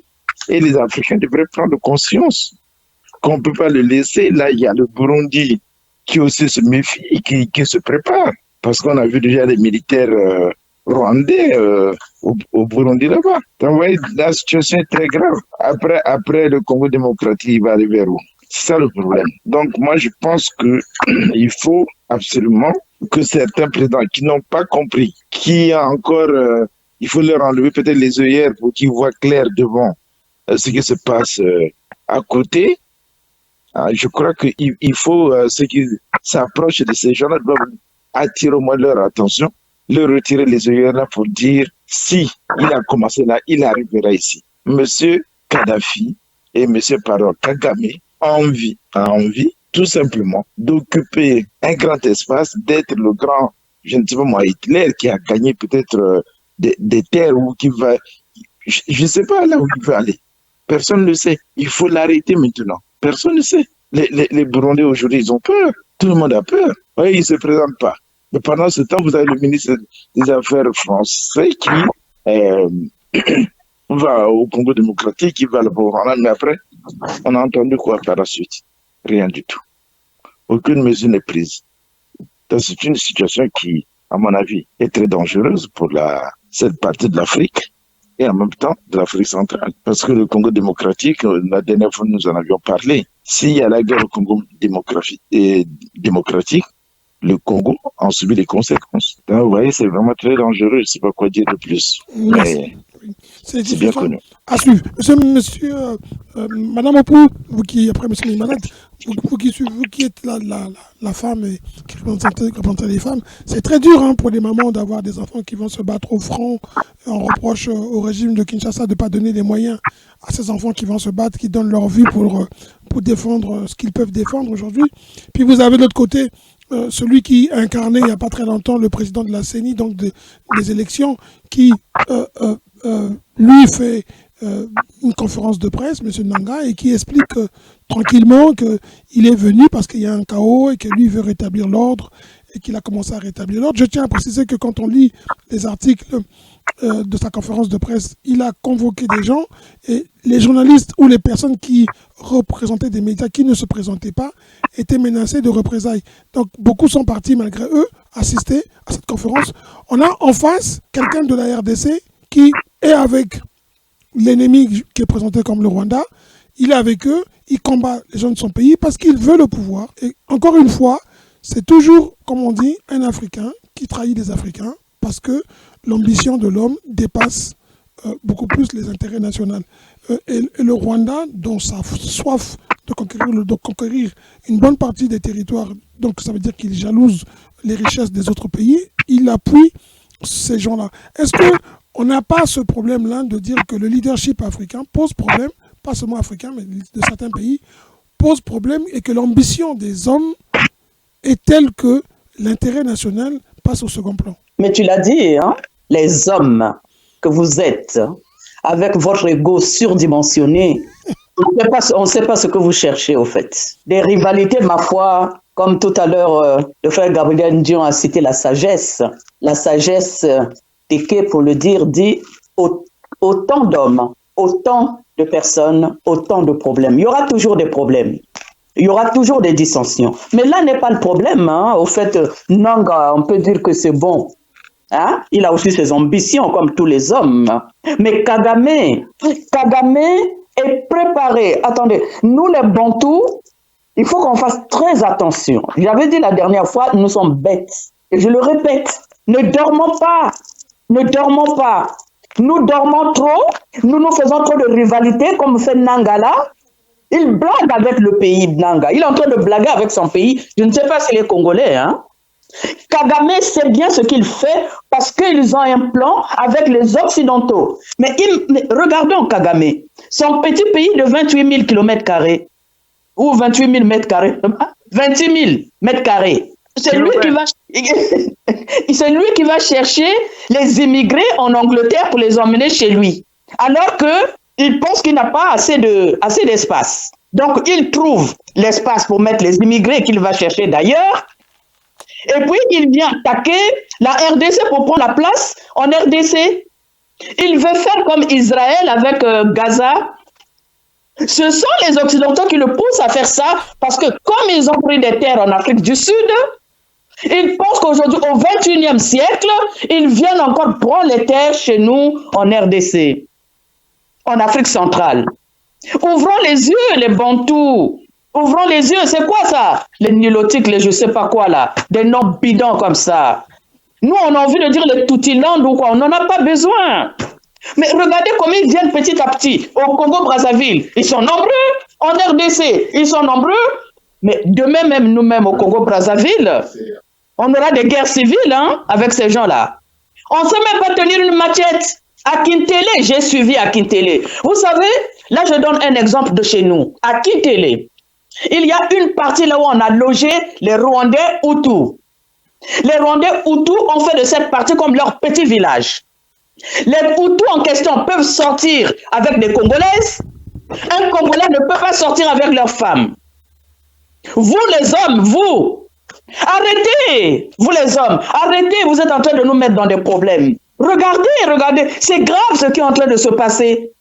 et les Africains devraient prendre conscience qu'on ne peut pas le laisser. Là, il y a le Burundi qui aussi se méfie et qui se prépare, parce qu'on a vu déjà les militaires rwandais au Burundi là-bas. Donc, vous voyez, la situation est très grave. Après le Congo démocratique, il va aller vers où? C'est ça le problème. Donc, moi, je pense qu'il faut absolument que certains présidents qui n'ont pas compris, qui a encore, il faut leur enlever peut-être les œillères pour qu'ils voient clair devant ce qui se passe à côté. Je crois qu'il faut, ceux qui s'approchent de ces gens-là doivent attirer au moins leur attention, leur retirer les œillères là pour dire si il a commencé là, il arrivera ici. Monsieur Kadhafi et Monsieur Kagame a envie tout simplement d'occuper un grand espace, d'être le grand, je ne sais pas moi, Hitler qui a gagné peut-être des terres ou qui va, je ne sais pas là où il veut aller. Personne ne le sait. Il faut l'arrêter maintenant. Personne ne sait. Les Burundais aujourd'hui, ils ont peur. Tout le monde a peur. Oui, ils ne se présentent pas. Mais pendant ce temps, vous avez le ministre des Affaires français qui va au Congo démocratique, qui va le Rwanda, mais après, on a entendu quoi par la suite? Rien du tout. Aucune mesure n'est prise. Donc c'est une situation qui, à mon avis, est très dangereuse pour cette partie de l'Afrique et en même temps de l'Afrique centrale. Parce que le Congo démocratique, la dernière fois nous en avions parlé, s'il y a la guerre au Congo démocratique, le Congo en subit les conséquences. Donc, vous voyez, c'est vraiment très dangereux. Je ne sais pas quoi dire de plus. Mais c'est bien connu. À suivre. Madame Opou, vous qui, après monsieur Mimanette, vous qui êtes la femme et qui représentez les femmes, c'est très dur pour les mamans d'avoir des enfants qui vont se battre au front. On reproche au régime de Kinshasa de ne pas donner les moyens à ces enfants qui vont se battre, qui donnent leur vie pour défendre ce qu'ils peuvent défendre aujourd'hui. Puis vous avez de l'autre côté celui qui incarnait il n'y a pas très longtemps le président de la CENI, donc des élections, qui lui fait une conférence de presse, M. Nanga, et qui explique tranquillement qu'il est venu parce qu'il y a un chaos et que lui veut rétablir l'ordre et qu'il a commencé à rétablir l'ordre. Je tiens à préciser que quand on lit les articles de sa conférence de presse, il a convoqué des gens et les journalistes ou les personnes qui représentaient des médias qui ne se présentaient pas étaient menacés de représailles. Donc beaucoup sont partis malgré eux assister à cette conférence. On a en face quelqu'un de la RDC qui est avec l'ennemi qui est présenté comme le Rwanda. Il est avec eux, il combat les gens de son pays parce qu'il veut le pouvoir. Et encore une fois, c'est toujours, comme on dit, un Africain qui trahit des Africains parce que l'ambition de l'homme dépasse beaucoup plus les intérêts nationaux. Et le Rwanda, dont sa soif de conquérir une bonne partie des territoires, donc ça veut dire qu'il jalouse les richesses des autres pays, il appuie ces gens-là. Est-ce qu'on n'a pas ce problème-là de dire que le leadership africain pose problème, pas seulement africain, mais de certains pays, pose problème et que l'ambition des hommes est telle que l'intérêt national passe au second plan? Mais tu l'as dit, hein, les hommes que vous êtes avec votre ego surdimensionné. On ne sait pas ce que vous cherchez, au fait. Des rivalités, ma foi, comme tout à l'heure, le frère Gabriel Ndion a cité la sagesse. La sagesse, Téké, pour le dire, dit autant d'hommes, autant de personnes, autant de problèmes. Il y aura toujours des problèmes. Il y aura toujours des dissensions. Mais là n'est pas le problème. Hein. Au fait, Nanga, on peut dire que c'est bon. Hein? Il a aussi ses ambitions, comme tous les hommes. Mais Kagame est préparé. Attendez, nous les Bantous, il faut qu'on fasse très attention. J'avais dit la dernière fois, nous sommes bêtes. Et je le répète, ne dormons pas. Ne dormons pas. Nous dormons trop, nous faisons trop de rivalité comme fait Nangala. Il blague avec le pays Nanga. Il est en train de blaguer avec son pays. Je ne sais pas si les Congolais, hein. Kagame sait bien ce qu'il fait parce qu'ils ont un plan avec les Occidentaux. Mais regardons Kagame, son petit pays de 28 000 km² ou 28 000 m², 26 000 m². C'est lui qui va chercher les immigrés en Angleterre pour les emmener chez lui. Alors qu'il pense qu'il n'a pas assez d'espace. Donc, il trouve l'espace pour mettre les immigrés qu'il va chercher d'ailleurs. Et puis, il vient attaquer la RDC pour prendre la place en RDC. Il veut faire comme Israël avec Gaza. Ce sont les Occidentaux qui le poussent à faire ça parce que comme ils ont pris des terres en Afrique du Sud, ils pensent qu'aujourd'hui, au XXIe siècle, ils viennent encore prendre les terres chez nous en RDC, en Afrique centrale. Ouvrons les yeux, les Bantous. Ouvrons les yeux, c'est quoi ça? Les nilotiques, les je sais pas quoi là, des noms bidons comme ça. Nous, on a envie de dire les Toutiland ou quoi, on n'en a pas besoin. Mais regardez comment ils viennent petit à petit. Au Congo-Brazzaville, ils sont nombreux. En RDC, ils sont nombreux. Mais demain même, nous-mêmes au Congo-Brazzaville, on aura des guerres civiles hein, avec ces gens-là. On ne sait même pas tenir une machette. À Kintele, j'ai suivi à Kintele. Vous savez, là je donne un exemple de chez nous. À Kintele, il y a une partie là où on a logé les Rwandais Hutus. Les Rwandais Hutus ont fait de cette partie comme leur petit village. Les Hutus en question peuvent sortir avec des Congolaises. Un Congolais ne peut pas sortir avec leurs femmes. Vous les hommes, vous, arrêtez, vous les hommes, arrêtez, vous êtes en train de nous mettre dans des problèmes. Regardez, c'est grave ce qui est en train de se passer.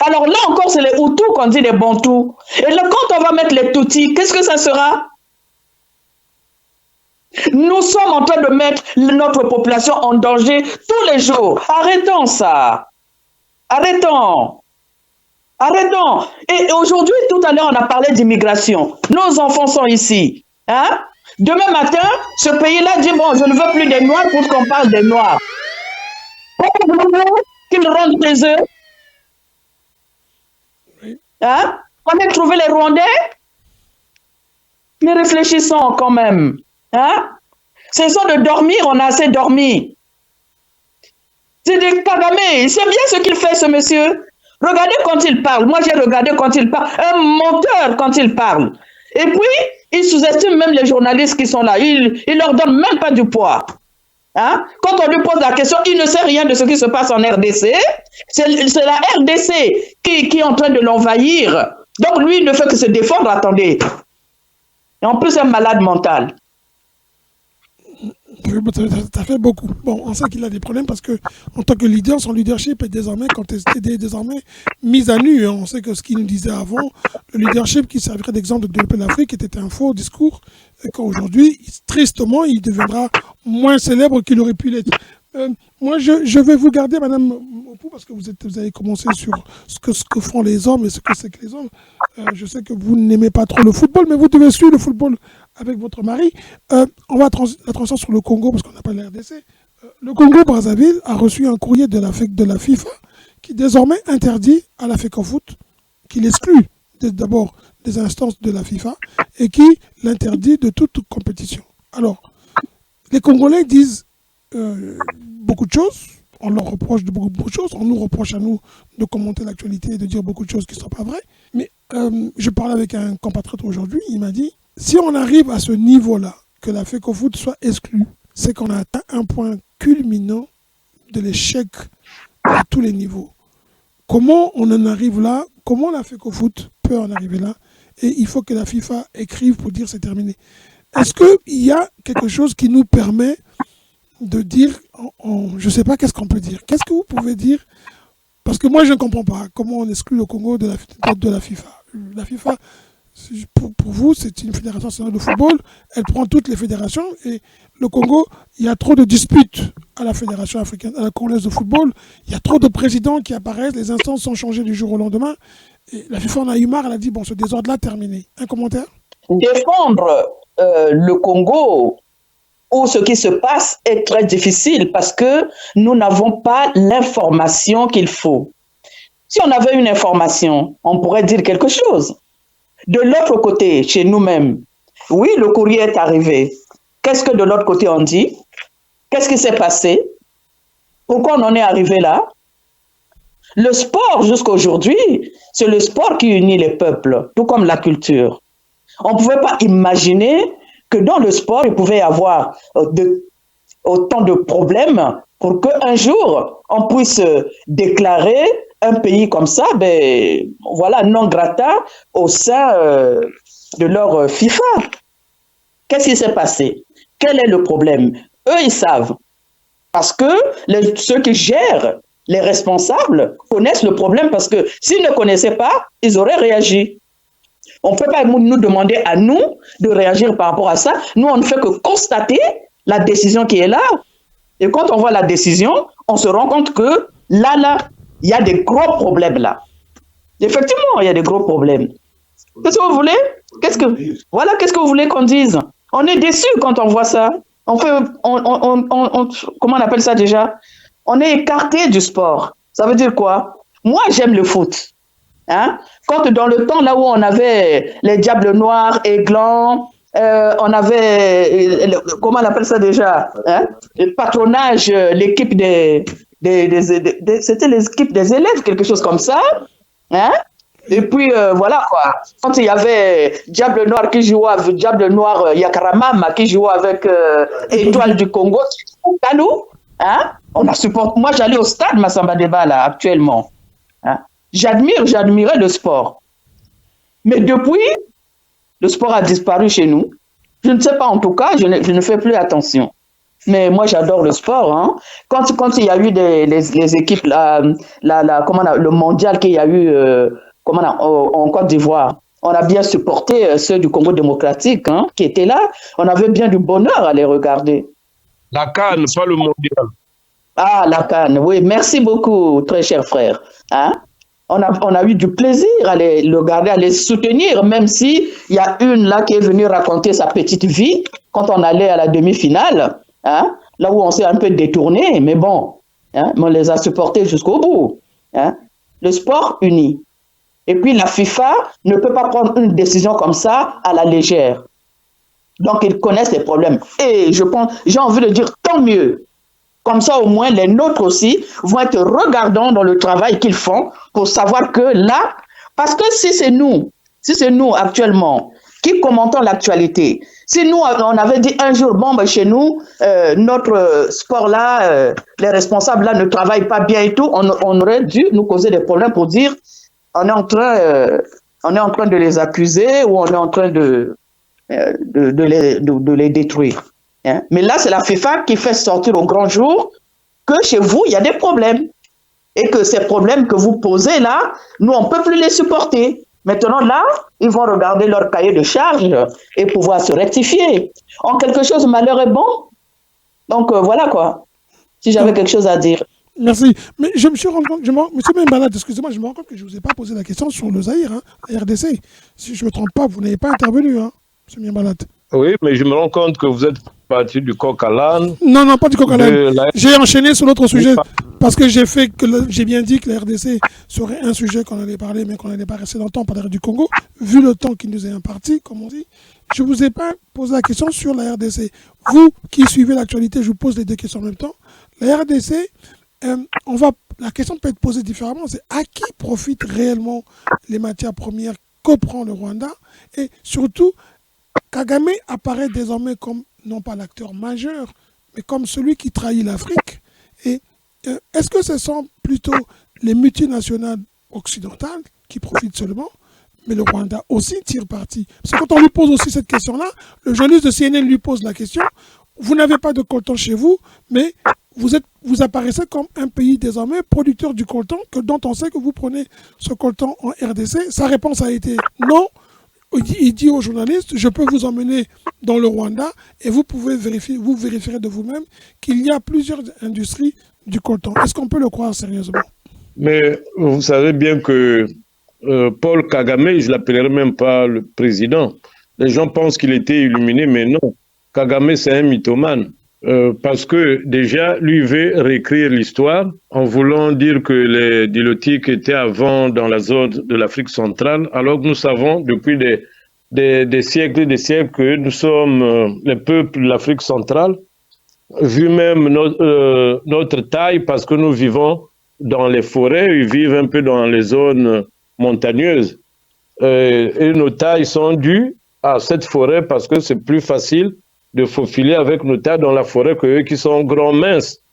Alors là encore, c'est les Hutus qu'on dit les Bantous. Et là, quand on va mettre les Tutsis, qu'est-ce que ça sera? Nous sommes en train de mettre notre population en danger tous les jours. Arrêtons ça. Arrêtons. Et aujourd'hui, tout à l'heure, on a parlé d'immigration. Nos enfants sont ici. Hein? Demain matin, ce pays-là dit, bon, je ne veux plus des Noirs pour qu'on parle des Noirs. Qu'ils rentrent chez eux. Hein? On a trouvé les Rwandais. Mais réfléchissons quand même. Hein? Cessons de dormir, on a assez dormi. C'est des Kagame, il sait bien ce qu'il fait, ce monsieur. Regardez quand il parle. Moi, j'ai regardé quand il parle. Un menteur quand il parle. Et puis, il sous-estime même les journalistes qui sont là. Il leur donne même pas du poids. Hein? Quand on lui pose la question, il ne sait rien de ce qui se passe en RDC. C'est la RDC qui est en train de l'envahir. Donc, lui, il ne fait que se défendre. Attendez. Et en plus, un malade mental. Ça fait beaucoup. Bon, on sait qu'il a des problèmes parce que en tant que leader, son leadership est désormais mis à nu. On sait que ce qu'il nous disait avant, le leadership qui servirait d'exemple de développer l'Afrique était un faux discours et qu'aujourd'hui, tristement, il deviendra moins célèbre qu'il aurait pu l'être. Moi, je vais vous garder, Madame Mopou, parce que vous avez commencé sur ce que font les hommes et ce que c'est que les hommes. Je sais que vous n'aimez pas trop le football, mais vous devez suivre le football avec votre mari. On va la transition sur le Congo, parce qu'on n'a pas la RDC. Le Congo-Brazzaville a reçu un courrier de la FIFA qui désormais interdit à la FECOFOOT, qui l'exclut d'abord des instances de la FIFA et qui l'interdit de toute compétition. Alors, les Congolais disent beaucoup de choses, on leur reproche de beaucoup de choses, on nous reproche à nous de commenter l'actualité et de dire beaucoup de choses qui ne sont pas vraies. Mais je parlais avec un compatriote aujourd'hui, il m'a dit, si on arrive à ce niveau-là, que la FECOFOOT soit exclue, c'est qu'on a atteint un point culminant de l'échec à tous les niveaux. comment on en arrive là? Comment la FECOFOOT peut en arriver là? Et il faut que la FIFA écrive pour dire c'est terminé. Est-ce qu'il y a quelque chose qui nous permet de dire, je ne sais pas qu'est-ce qu'on peut dire. Qu'est-ce que vous pouvez dire? Parce que moi, je ne comprends pas comment on exclut le Congo de la FIFA. La FIFA, pour vous, c'est une fédération nationale de football. Elle prend toutes les fédérations. Et le Congo, il y a trop de disputes à la Fédération africaine, à la congolaise de football. Il y a trop de présidents qui apparaissent. Les instances sont changées du jour au lendemain. Et la FIFA en a eu marre. Elle a dit, bon, ce désordre-là, terminé. Un commentaire? Défendre le Congo où ce qui se passe est très difficile parce que nous n'avons pas l'information qu'il faut. Si on avait une information, on pourrait dire quelque chose. De l'autre côté, chez nous-mêmes, oui, le courrier est arrivé. Qu'est-ce que de l'autre côté on dit? Qu'est-ce qui s'est passé? Pourquoi on en est arrivé là? Le sport, jusqu'à aujourd'hui, c'est le sport qui unit les peuples, tout comme la culture. On ne pouvait pas imaginer que dans le sport, il pouvait y avoir autant de problèmes pour qu'un jour, on puisse déclarer un pays comme ça, ben, voilà, non grata au sein de leur FIFA. Qu'est-ce qui s'est passé? Quel est le problème? Eux, ils savent. Parce que ceux qui gèrent, les responsables, connaissent le problème parce que s'ils ne connaissaient pas, ils auraient réagi. On ne peut pas nous demander à nous de réagir par rapport à ça. Nous, on ne fait que constater la décision qui est là. Et quand on voit la décision, on se rend compte que là, il y a des gros problèmes là. Effectivement, il y a des gros problèmes. Qu'est-ce que vous voulez? Qu'est-ce que vous voulez qu'on dise? On est déçus quand on voit ça. Comment on appelle ça déjà? On est écarté du sport. Ça veut dire quoi? Moi, j'aime le foot. Hein? Quand dans le temps là où on avait les Diables Noirs, Aiglans, on avait, comment on appelle ça déjà? Hein? Le patronage, l'équipe c'était l'équipe des élèves, quelque chose comme ça. Hein? Et puis voilà quoi. Quand il y avait Diable Noir qui jouait avec Diable Noir Yakaramama qui jouait avec Étoile du Congo, Kalou, hein? On a supporté. Moi j'allais au stade Massamba Débat là actuellement. Hein? J'admirais le sport. Mais depuis, le sport a disparu chez nous. Je ne sais pas, en tout cas, je ne fais plus attention. Mais moi, j'adore le sport. Hein. Quand il y a eu les équipes, le mondial qu'il y a eu en Côte d'Ivoire, on a bien supporté ceux du Congo démocratique hein, qui étaient là. On avait bien du bonheur à les regarder. La CAN, pas le mondial. Ah, la CAN, oui. Merci beaucoup, très cher frère. Hein? On a eu du plaisir à le regarder, à les soutenir, même si il y a une là qui est venue raconter sa petite vie quand on allait à la demi-finale, hein, là où on s'est un peu détourné, mais bon, hein, on les a supportés jusqu'au bout. Hein. Le sport unit. Et puis la FIFA ne peut pas prendre une décision comme ça à la légère. Donc ils connaissent les problèmes. Et j'ai envie de dire tant mieux. Comme ça, au moins, les nôtres aussi vont être regardants dans le travail qu'ils font pour savoir que là, parce que si c'est nous actuellement qui commentons l'actualité, si nous, on avait dit un jour, bon, ben, chez nous, notre sport là, les responsables là ne travaillent pas bien et tout, on aurait dû nous causer des problèmes pour dire, on est en train de les accuser ou on est en train de les détruire. Hein? Mais là, c'est la FIFA qui fait sortir au grand jour que chez vous, il y a des problèmes. Et que ces problèmes que vous posez là, nous, on ne peut plus les supporter. Maintenant, là, ils vont regarder leur cahier de charge et pouvoir se rectifier. En quelque chose, malheur est bon. Donc, voilà quoi. Si j'avais quelque chose à dire. Merci. Mais je me suis rendu compte, monsieur Membalade, excusez-moi, je me rends compte que je ne vous ai pas posé la question sur le Zaïre, hein, la RDC. Si je ne me trompe pas, vous n'avez pas intervenu, hein, monsieur Membalade. Oui, mais je me rends compte que vous êtes parti du coq à l'âne. Non, pas du coq à l'âne. J'ai enchaîné sur l'autre sujet parce que j'ai bien dit que la RDC serait un sujet qu'on allait parler, mais qu'on n'allait pas rester longtemps parler du Congo. Vu le temps qui nous est imparti, comme on dit, je ne vous ai pas posé la question sur la RDC. Vous qui suivez l'actualité, je vous pose les deux questions en même temps. La RDC, la question peut être posée différemment. C'est à qui profitent réellement les matières premières que prend le Rwanda? Et surtout, Kagame apparaît désormais comme, non pas l'acteur majeur, mais comme celui qui trahit l'Afrique. Et est-ce que ce sont plutôt les multinationales occidentales qui profitent seulement, mais le Rwanda aussi tire parti. Parce que quand on lui pose aussi cette question-là, le journaliste de CNN lui pose la question, vous n'avez pas de coltan chez vous, mais vous apparaissez comme un pays désormais producteur du coltan, dont on sait que vous prenez ce coltan en RDC. Sa réponse a été non. Il dit aux journalistes, je peux vous emmener dans le Rwanda et vous vérifierez de vous-même qu'il y a plusieurs industries du coltan. Est-ce qu'on peut le croire sérieusement? Mais vous savez bien que Paul Kagame, je ne l'appellerai même pas le président. Les gens pensent qu'il était illuminé, mais non. Kagame, c'est un mythomane. Parce que déjà, lui veut réécrire l'histoire en voulant dire que les Nilotiques étaient avant dans la zone de l'Afrique centrale, alors que nous savons depuis des siècles et des siècles que nous sommes les peuples de l'Afrique centrale, vu même notre taille, parce que nous vivons dans les forêts, ils vivent un peu dans les zones montagneuses. Et nos tailles sont dues à cette forêt parce que c'est plus facile de faufiler avec nos tailles dans la forêt que eux qui sont grands, minces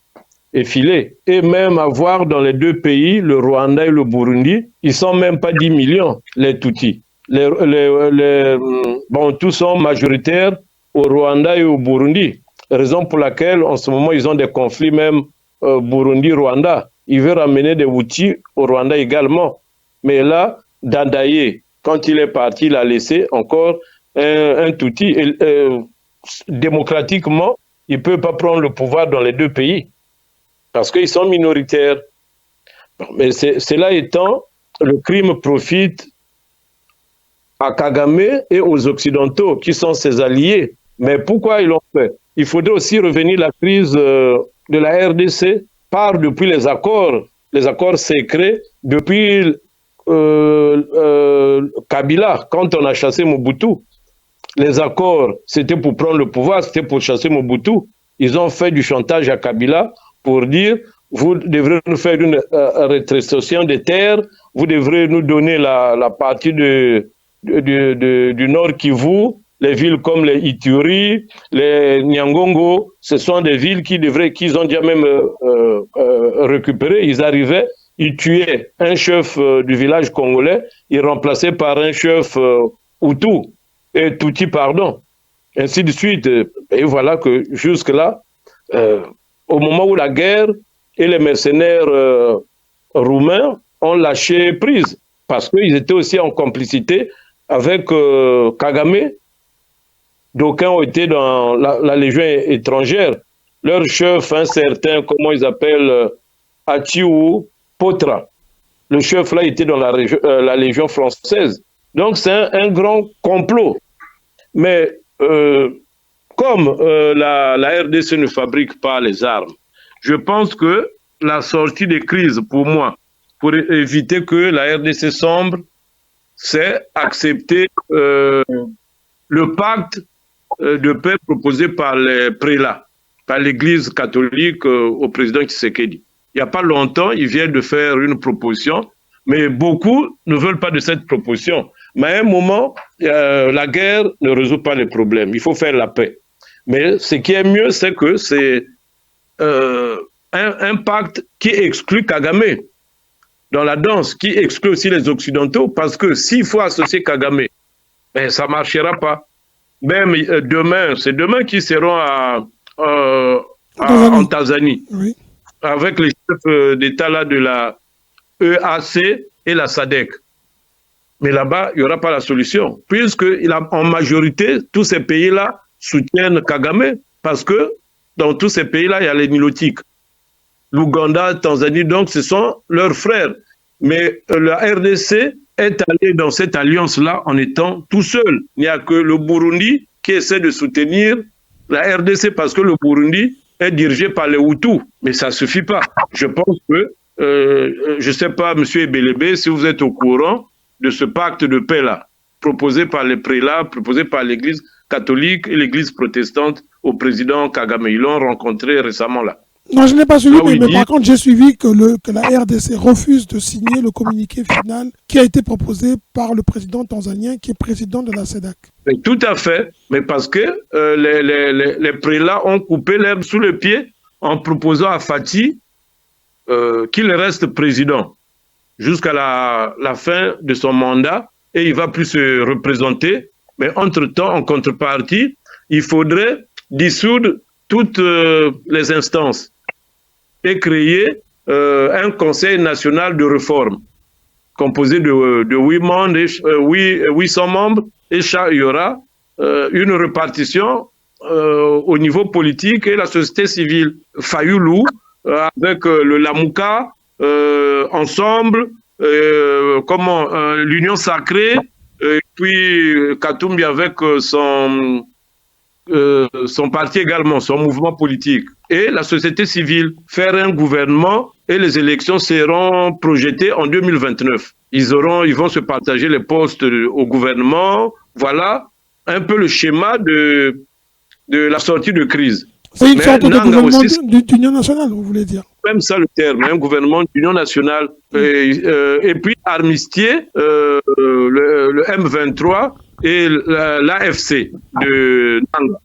et filés. Et même avoir dans les deux pays, le Rwanda et le Burundi, ils sont même pas 10 millions, les Tutsis. Bon, tous sont majoritaires au Rwanda et au Burundi. Raison pour laquelle, en ce moment, ils ont des conflits même Burundi-Rwanda. Ils veulent ramener des Hutus au Rwanda également. Mais là, Dandaye, quand il est parti, il a laissé encore un Tutsi. Démocratiquement, il ne peut pas prendre le pouvoir dans les deux pays parce qu'ils sont minoritaires. Mais cela étant, le crime profite à Kagame et aux Occidentaux qui sont ses alliés. Mais pourquoi ils l'ont fait? Il faudrait aussi revenir à la crise de la RDC part depuis les accords secrets depuis Kabila, quand on a chassé Mobutu. Les accords, c'était pour prendre le pouvoir, c'était pour chasser Mobutu. Ils ont fait du chantage à Kabila pour dire, vous devrez nous faire une rétrocession des terres, vous devrez nous donner la partie du Nord Kivu, les villes comme les Ituri, les Nyangongo, ce sont des villes qu'ils ont déjà même récupérées. Ils arrivaient, ils tuaient un chef du village congolais, ils remplaçaient par un chef Hutu. Et Tutsi, pardon, ainsi de suite. Et voilà que jusque-là, au moment où la guerre et les mercenaires roumains ont lâché prise, parce qu'ils étaient aussi en complicité avec Kagame. D'aucuns ont été dans la Légion étrangère. Leur chef, un certain, comment ils appellent, Achiou Potra. Le chef là était dans la Légion française. Donc c'est un grand complot. Mais comme la RDC ne fabrique pas les armes, je pense que la sortie des crises, pour moi, pour éviter que la RDC sombre, c'est accepter le pacte de paix proposé par les prélats, par l'Église catholique au président Tshisekedi. Il n'y a pas longtemps, il vient de faire une proposition, mais beaucoup ne veulent pas de cette proposition. Mais à un moment, la guerre ne résout pas les problèmes. Il faut faire la paix. Mais ce qui est mieux, c'est que c'est un pacte qui exclut Kagame dans la danse, qui exclut aussi les Occidentaux, parce que s'il faut associer Kagame, ben, ça ne marchera pas. Même demain, c'est demain qu'ils seront en Tanzanie, oui, avec les chefs d'État là de la EAC et la SADC. Mais là-bas, il n'y aura pas la solution, puisque en majorité, tous ces pays-là soutiennent Kagame, parce que dans tous ces pays-là, il y a les Nilotiques. L'Ouganda, Tanzanie, donc ce sont leurs frères. Mais la RDC est allée dans cette alliance-là en étant tout seul. Il n'y a que le Burundi qui essaie de soutenir la RDC, parce que le Burundi est dirigé par les Hutus. Mais ça ne suffit pas. Je pense que, je ne sais pas, M. Ebelebe, si vous êtes au courant de ce pacte de paix-là, proposé par les prélats, proposé par l'Église catholique et l'Église protestante au président Kagame. Ils l'ont rencontré récemment là. Non, je n'ai pas suivi, mais par contre, j'ai suivi que la RDC refuse de signer le communiqué final qui a été proposé par le président tanzanien, qui est président de la CEDAC. Tout à fait, mais parce que les prélats ont coupé l'herbe sous le pied en proposant à Fati qu'il reste président. jusqu'à la fin de son mandat et il ne va plus se représenter. Mais entre-temps, en contrepartie, il faudrait dissoudre toutes les instances et créer un conseil national de réforme composé de 800 membres et il y aura une répartition au niveau politique et la société civile. Fayoulou, avec le Lamouka, ensemble, l'Union sacrée, et puis Katumbi avec son parti également, son mouvement politique, et la société civile, faire un gouvernement et les élections seront projetées en 2029. Ils vont se partager les postes au gouvernement. Voilà un peu le schéma de la sortie de crise. C'est une sorte de gouvernement d'union nationale, vous voulez dire? Même ça le terme, un gouvernement d'union nationale. Et puis armistier le M23 et l'AFC de Nanga.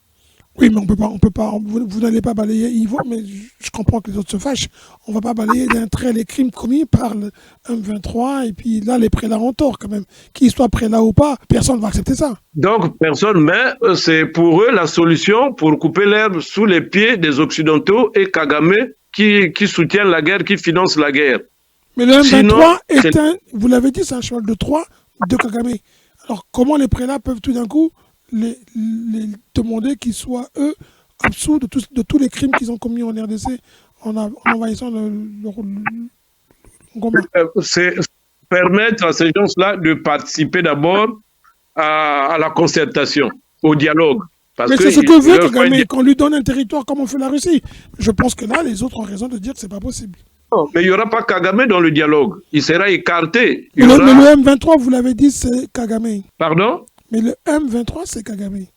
Oui, mais on peut pas, vous n'allez pas balayer Ivo, mais je comprends que les autres se fâchent. On ne va pas balayer d'un trait les crimes commis par le M23, et puis là, les prélats ont tort quand même. Qu'ils soient prélats ou pas, personne ne va accepter ça. Donc, personne, mais c'est pour eux la solution pour couper l'herbe sous les pieds des Occidentaux et Kagame qui soutiennent la guerre, qui financent la guerre. Mais le M23 vous l'avez dit, c'est un cheval de Troie de Kagame. Alors, comment les prélats peuvent tout d'un coup les demander qu'ils soient, eux, absous de tous les crimes qu'ils ont commis en RDC en envahissant le Goma? C'est permettre à ces gens-là de participer d'abord à la concertation, au dialogue. Mais c'est ce que veut Kagame, qu'on lui donne un territoire comme on fait la Russie. Je pense que là, les autres ont raison de dire que ce n'est pas possible. Non, mais il n'y aura pas Kagame dans le dialogue. Il sera écarté. Mais le M23, vous l'avez dit, c'est Kagame. Pardon? Mais le M23, c'est Kagame.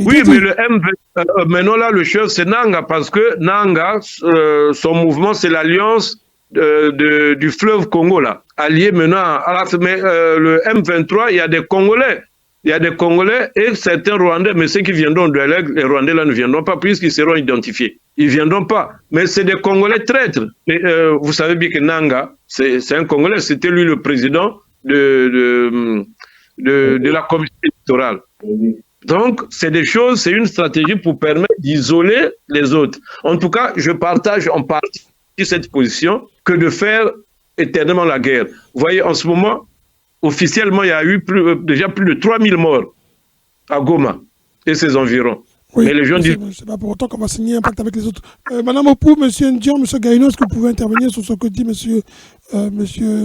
Oui, mais le M23, maintenant là, le chef, c'est Nanga, parce que Nanga, son mouvement, c'est l'alliance du fleuve Congo, là, allié maintenant mais le M23, il y a des Congolais. Il y a des Congolais et certains Rwandais, mais ceux qui viendront de l'Aigle, les Rwandais là ne viendront pas puisqu'ils seront identifiés. Ils ne viendront pas. Mais c'est des Congolais traîtres. Et, vous savez bien que Nanga, c'est un Congolais, c'était lui le président de la commission électorale. Donc, c'est des choses, c'est une stratégie pour permettre d'isoler les autres. En tout cas, je partage en partie cette position que de faire éternellement la guerre. Vous voyez, en ce moment, officiellement, il y a eu déjà plus de 3000 morts à Goma et ses environs. Oui, mais les gens disent... c'est pas pour autant qu'on va signer un pacte avec les autres. Madame Opou, Monsieur Ndion, Monsieur Gaïno, est-ce que vous pouvez intervenir sur ce que dit Monsieur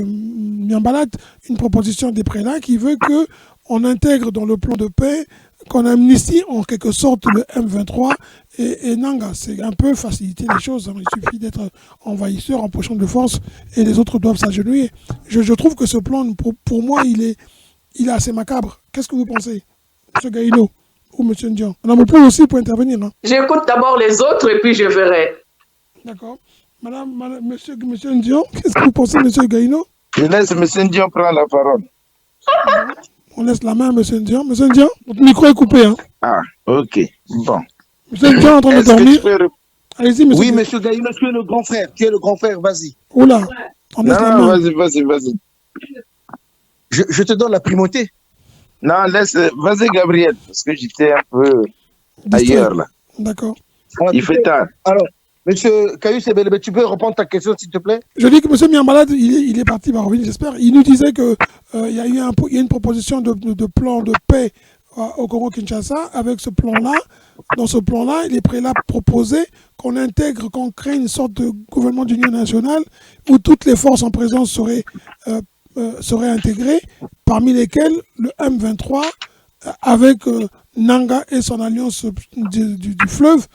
Miambalad, une proposition des prélats qui veut qu'on intègre dans le plan de paix, qu'on amnistie en quelque sorte le M23 et Nanga. C'est un peu faciliter les choses. Hein. Il suffit d'être envahisseur en pochant de force et les autres doivent s'agenouiller. Je trouve que ce plan, pour moi, il est assez macabre. Qu'est-ce que vous pensez, M. Gaïno ou M. Ndion? Madame Opou aussi pour intervenir. Hein. J'écoute d'abord les autres et puis je verrai. D'accord. Monsieur Ndion, qu'est-ce que vous pensez, M. Gaïno? Je laisse M. Ndion prendre la parole. On laisse la main à M. Ndion. M. Ndion, votre micro est coupé. Hein. Ah, ok. Bon. M. Ndion est en train de dormir. Allez-y, M. Oui, M. Gaïno, tu es le grand frère. Tu es le grand frère, vas-y. Oula. On laisse la main. Vas-y. Je te donne la primauté. Non, vas-y, Gabriel, parce que j'étais un peu ailleurs, là. D'accord. Il fait tard. Alors, M. Kayus Ebelebe, tu peux reprendre ta question, s'il te plaît? Je dis que M. Miambalad, il est parti, va revenir, j'espère. Il nous disait qu'il y a une proposition de plan de paix au Congo-Kinshasa. Avec ce plan-là, dans ce plan-là, les prélats proposaient qu'on intègre, qu'on crée une sorte de gouvernement d'union nationale où toutes les forces en présence seraient intégrées, parmi lesquelles le M23, avec Nanga et son alliance du fleuve,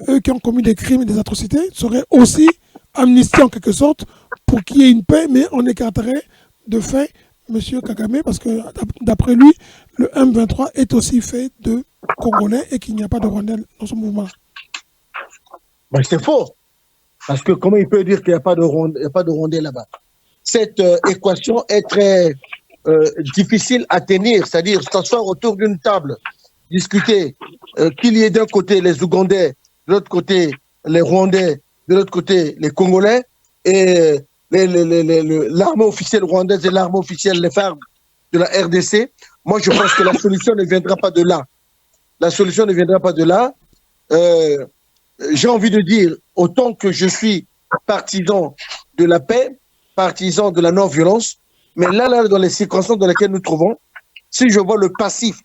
eux qui ont commis des crimes et des atrocités, seraient aussi amnistiés en quelque sorte pour qu'il y ait une paix, mais on écarterait de fait M. Kagame parce que d'après lui, le M23 est aussi fait de Congolais et qu'il n'y a pas de Rwandais dans ce mouvement. Ben, c'est faux. Parce que comment il peut dire qu'il n'y a pas de Rwandais là-bas? Cette équation est très difficile à tenir, c'est-à-dire s'asseoir autour d'une table, discuter, qu'il y ait d'un côté les Ougandais, de l'autre côté les Rwandais, de l'autre côté les Congolais, et l'armée officielle rwandaise et l'armée officielle, les FARC de la RDC, moi je pense que la solution ne viendra pas de là. La solution ne viendra pas de là. J'ai envie de dire, autant que je suis partisan de la paix, partisan de la non-violence, mais là, dans les circonstances dans lesquelles nous trouvons, si je vois le passif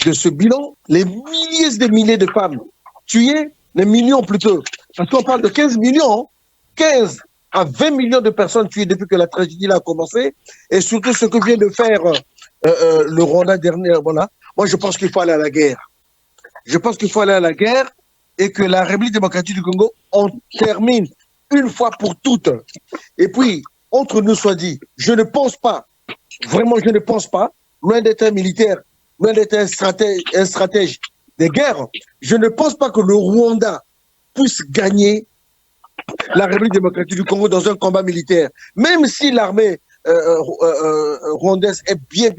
de ce bilan, les milliers et des milliers de femmes tuées, les millions plutôt, parce qu'on parle de 15 millions, 15 à 20 millions de personnes tuées depuis que la tragédie a commencé, et surtout ce que vient de faire le Rwanda dernier, voilà. Moi, je pense qu'il faut aller à la guerre. Je pense qu'il faut aller à la guerre et que la République démocratique du Congo, on termine une fois pour toutes. Et puis, entre nous soit dit, je ne pense pas, vraiment je ne pense pas, loin d'être un militaire, loin d'être un stratège des guerres, je ne pense pas que le Rwanda puisse gagner la République démocratique du Congo dans un combat militaire. Même si l'armée rwandaise est bien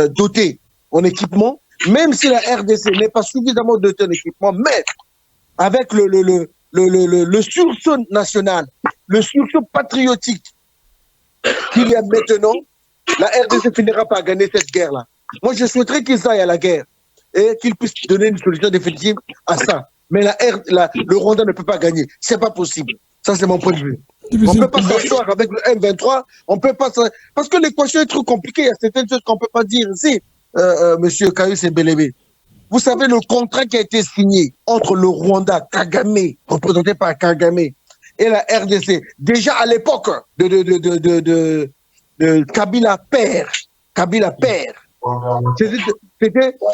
dotée en équipement, même si la RDC n'est pas suffisamment dotée en équipement, mais avec le sursaut national, le sursaut patriotique qu'il y a maintenant, la RDC finira par gagner cette guerre-là. Moi, je souhaiterais qu'ils aillent à la guerre et qu'ils puissent donner une solution définitive à ça. Mais le Rwanda ne peut pas gagner. C'est pas possible. Ça, c'est mon point de vue. On ne peut pas s'asseoir avec le M23. On peut pas parce que l'équation est trop compliquée. Il y a certaines choses qu'on ne peut pas dire ici, monsieur Kaius Ebelebe. Vous savez, le contrat qui a été signé entre le Rwanda, Kagame, représenté par Kagame, et la RDC, déjà à l'époque de Kabila père,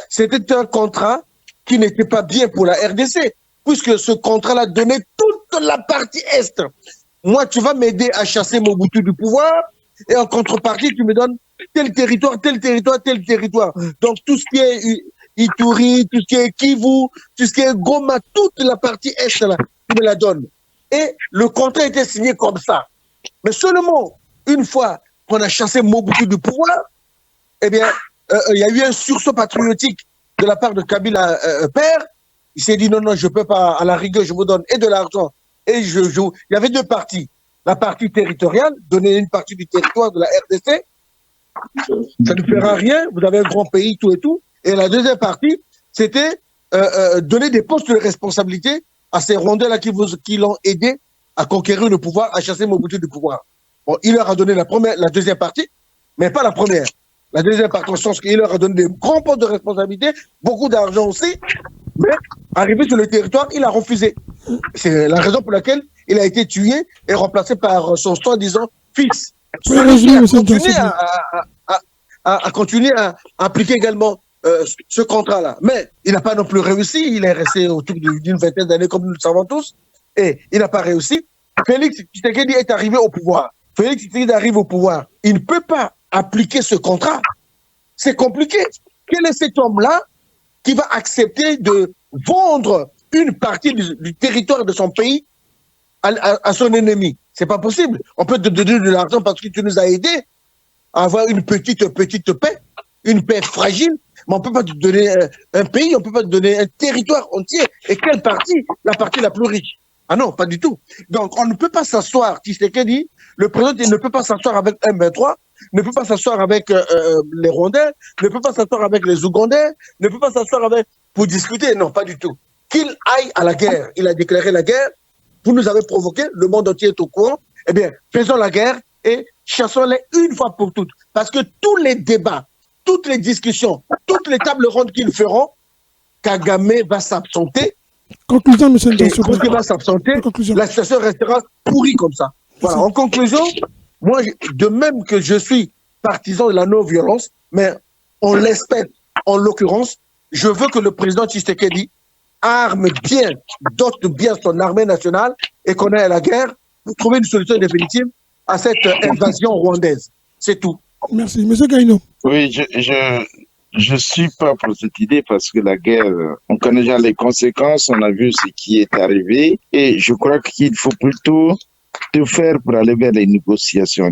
c'était un contrat qui n'était pas bien pour la RDC, puisque ce contrat-là donnait toute la partie Est. Moi, tu vas m'aider à chasser Mobutu du pouvoir, et en contrepartie, tu me donnes tel territoire. Donc, tout ce qui est Ituri, tout ce qui est Kivu, tout ce qui est Goma, toute la partie Est, là, tu me la donnes. Et le contrat était signé comme ça. Mais seulement, une fois qu'on a chassé Mobutu du pouvoir, eh bien, il y a eu un sursaut patriotique de la part de Kabila père. Il s'est dit non, je peux pas, à la rigueur, je vous donne et de l'argent. Et il y avait deux parties. La partie territoriale, donner une partie du territoire de la RDC, ça ne fera rien, vous avez un grand pays, tout et tout. Et la deuxième partie, c'était donner des postes de responsabilité à ces Rwandais-là qui l'ont aidé à conquérir le pouvoir, à chasser Mobutu du pouvoir. Bon, il leur a donné la deuxième partie, mais pas la première. La deuxième partie, au sens qu'il leur a donné des grands postes de responsabilité, beaucoup d'argent aussi, mais arrivé sur le territoire, il a refusé. C'est la raison pour laquelle il a été tué et remplacé par son soi-disant fils. Celui qui a continué à appliquer également ce contrat-là. Mais il n'a pas non plus réussi. Il est resté autour d'une vingtaine d'années, comme nous le savons tous, et il n'a pas réussi. Félix Tshisekedi est arrivé au pouvoir. Félix Tshisekedi arrive au pouvoir. Il ne peut pas appliquer ce contrat. C'est compliqué. Quel est cet homme-là qui va accepter de vendre une partie du territoire de son pays à son ennemi? C'est pas possible. On peut te donner de l'argent parce que tu nous as aidés à avoir une petite paix, une paix fragile, mais on peut pas te donner un pays, on peut pas te donner un territoire entier. Et quelle partie? La partie la plus riche. Ah non, pas du tout. Donc, on ne peut pas s'asseoir, Tshisekedi, le président, il ne peut pas s'asseoir avec M23, ne peut pas s'asseoir avec les Rwandais, ne peut pas s'asseoir avec les Ougandais, ne peut pas s'asseoir avec pour discuter. Non, pas du tout. Qu'il aille à la guerre. Il a déclaré la guerre. Vous nous avez provoqué, le monde entier est au courant. Eh bien, faisons la guerre et chassons-les une fois pour toutes. Parce que tous les débats, toutes les discussions, toutes les tables rondes qu'ils feront, Kagame va s'absenter. Conclusion, monsieur le président. Quand il va s'absenter, la situation restera pourrie comme ça. Voilà. En conclusion, moi, de même que je suis partisan de la non-violence, mais on l'espère, en l'occurrence, je veux que le président Tshisekedi arme bien, dote bien son armée nationale et qu'on aille à la guerre pour trouver une solution définitive à cette invasion rwandaise. C'est tout. Merci. Monsieur Gaïno. Oui, je suis pas pour cette idée parce que la guerre, on connaît déjà les conséquences, on a vu ce qui est arrivé et je crois qu'il faut plutôt tout faire pour aller vers les négociations.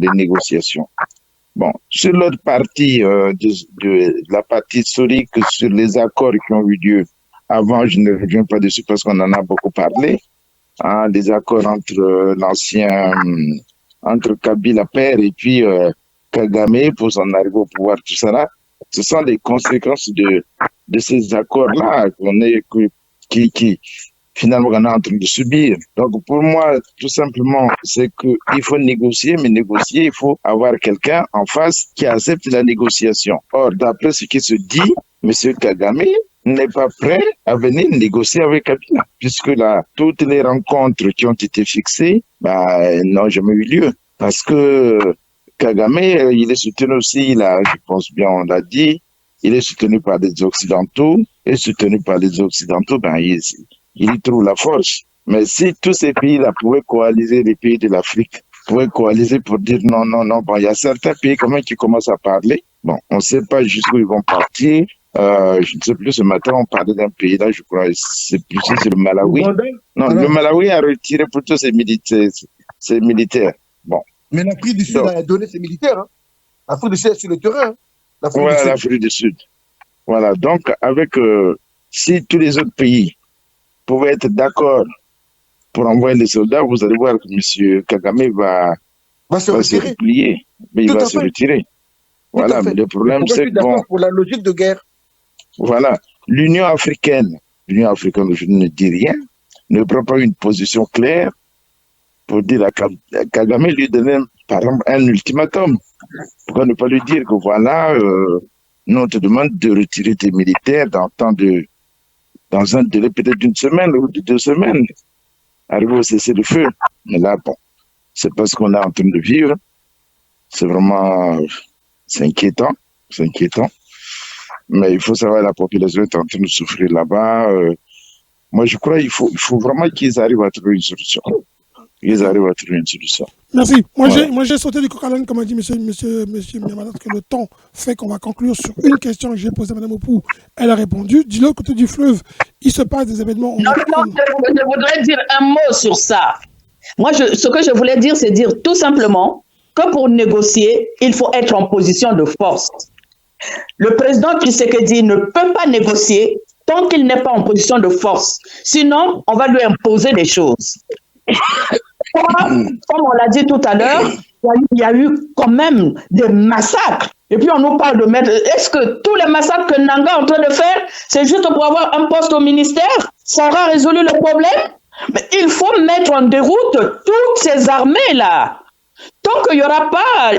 Bon, sur l'autre partie de la partie historique, sur les accords qui ont eu lieu avant, je ne reviens pas dessus parce qu'on en a beaucoup parlé, hein, des accords entre l'ancien entre Kabila père et puis Kagame pour son arrivée au pouvoir, tout ça là, ce sont les conséquences de ces accords-là qui finalement on est en train de subir. Donc pour moi, tout simplement, c'est qu'il faut négocier, mais négocier, il faut avoir quelqu'un en face qui accepte la négociation. Or, d'après ce qui se dit, M. Kagame n'est pas prêt à venir négocier avec Kabila, puisque là, toutes les rencontres qui ont été fixées n'ont jamais eu lieu. Parce que Kagame, il est soutenu aussi, là, je pense bien, on l'a dit, il est soutenu par les Occidentaux, et soutenu par les Occidentaux, il y trouve la force. Mais si tous ces pays-là pouvaient coaliser, les pays de l'Afrique, pouvaient coaliser pour dire non, bon, il y a certains pays quand même qui commencent à parler. Bon, on ne sait pas jusqu'où ils vont partir. Je ne sais plus, ce matin, on parlait d'un pays là, je crois, c'est le Malawi. Non, le Malawi a retiré plutôt ses militaires. Bon. Mais l'Afrique du Sud a donné ses militaires. Hein. L'Afrique du Sud est sur le terrain. Hein. L'Afrique du Sud. Voilà, donc avec si tous les autres pays pouvaient être d'accord pour envoyer les soldats, vous allez voir que M. Kagame va se replier. Mais il va se retirer. Voilà, mais le problème c'est que bon, pour la logique de guerre. Voilà, l'Union africaine aujourd'hui ne dit rien, ne prend pas une position claire pour dire à Kagame, lui donner par exemple un ultimatum. Pourquoi ne pas lui dire que voilà, nous on te demande de retirer tes militaires dans un délai peut-être d'une semaine ou de 2 semaines, arriver au cessez-le-feu. Mais là, bon, c'est pas ce qu'on est en train de vivre. C'est vraiment, c'est inquiétant. Mais il faut savoir, la population est en train de souffrir là-bas. Moi, je crois qu'il faut vraiment qu'ils arrivent à trouver une solution. Merci. Moi, j'ai sauté du coq à l'âne, comme a dit monsieur Miamala, parce que le temps fait qu'on va conclure sur une question que j'ai posée à Mme Opou. Elle a répondu. De l'autre côté du fleuve, il se passe des événements. Non, je voudrais dire un mot sur ça. Moi, ce que je voulais dire, c'est dire tout simplement que pour négocier, il faut être en position de force. Le président Tshisekedi ne peut pas négocier tant qu'il n'est pas en position de force. Sinon, on va lui imposer des choses. Comme on l'a dit tout à l'heure, il y a eu quand même des massacres. Et puis on nous parle de mettre... Est-ce que tous les massacres que Nanga est en train de faire, c'est juste pour avoir un poste au ministère? Ça aura résolu le problème? Mais il faut mettre en déroute toutes ces armées-là. Tant qu'il n'y aura pas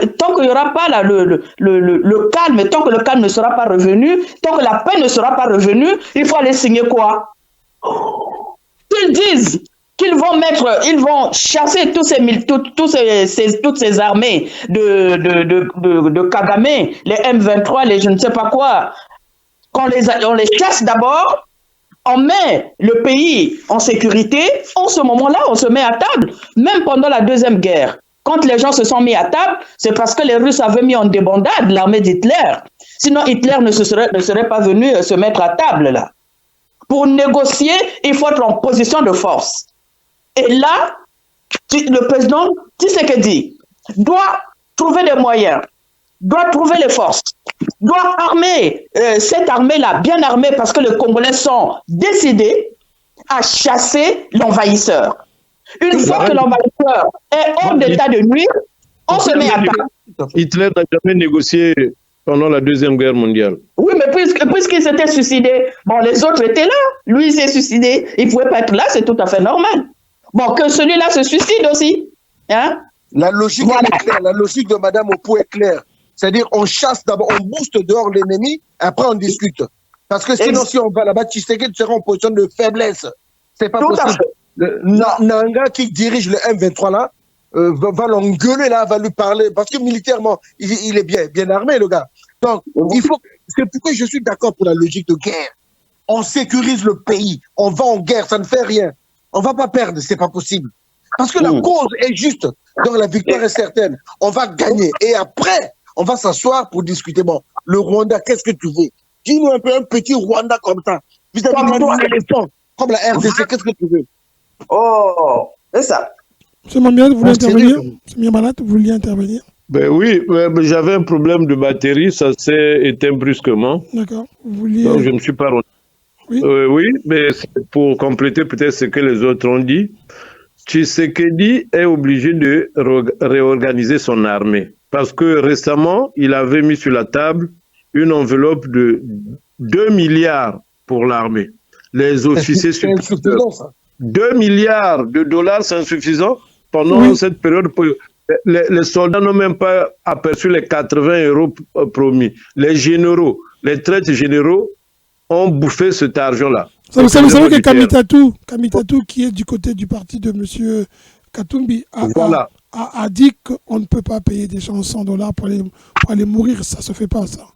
là, le calme, tant que le calme ne sera pas revenu, tant que la paix ne sera pas revenue, il faut aller signer quoi? Qu'ils disent qu'ils vont chasser toutes ces armées de Kagame, les M23, les je ne sais pas quoi. On les chasse d'abord, on met le pays en sécurité. En ce moment-là, on se met à table. Même pendant la Deuxième Guerre, quand les gens se sont mis à table, c'est parce que les Russes avaient mis en débandade l'armée d'Hitler. Sinon, Hitler ne serait pas venu se mettre à table là. Pour négocier, il faut être en position de force. Et là, le président Tshisekedi doit trouver des moyens, doit trouver les forces, doit armer cette armée-là, bien armée, parce que les Congolais sont décidés à chasser l'envahisseur. Une fois que l'envahisseur est hors d'état de nuire, on se met à table. Hitler n'a jamais négocié pendant la Deuxième Guerre mondiale. Oui, mais puisqu'il s'était suicidé, bon, les autres étaient là. Lui, il s'est suicidé. Il ne pouvait pas être là, c'est tout à fait normal. Bon, que celui-là se suicide aussi. Hein? La logique est claire. La logique de Mme Opou est claire. C'est-à-dire, on chasse d'abord, on booste dehors l'ennemi, après on discute. Parce que sinon, si on va là-bas, Tshisekedi sera en position de faiblesse. C'est pas possible. Nanga qui dirige le M23 là, va l'engueuler là, va lui parler, parce que militairement, il est bien armé, le gars. Donc, c'est pourquoi je suis d'accord pour la logique de guerre. On sécurise le pays, on va en guerre, ça ne fait rien. On va pas perdre, c'est pas possible. Parce que la cause est juste, donc la victoire est certaine. On va gagner. Et après, on va s'asseoir pour discuter. Bon, le Rwanda, qu'est-ce que tu veux? Dis-nous un peu un petit Rwanda comme ça, vis-à-vis d'un éléphant, comme la RDC, qu'est-ce que tu veux? Oh, c'est ça. M. Mambiat, vous voulez intervenir? M. Miamala, vous vouliez intervenir? Ben oui, j'avais un problème de batterie, ça s'est éteint brusquement. D'accord. Vous vouliez... Donc je ne me suis pas rendu. Oui, oui, mais pour compléter peut-être ce que les autres ont dit, Tshisekedi est obligé de réorganiser son armée. Parce que récemment, il avait mis sur la table une enveloppe de 2 milliards pour l'armée. Les officiers supérieurs. 2 milliards de dollars, c'est insuffisant pendant cette période. Les soldats n'ont même pas aperçu les 80 € promis. Les généraux, les traites généraux ont bouffé cet argent-là. Vous savez que Kamitatou, qui est du côté du parti de M. Katumbi, a dit qu'on ne peut pas payer des gens 100 $ pour aller mourir. Ça ne se fait pas, ça.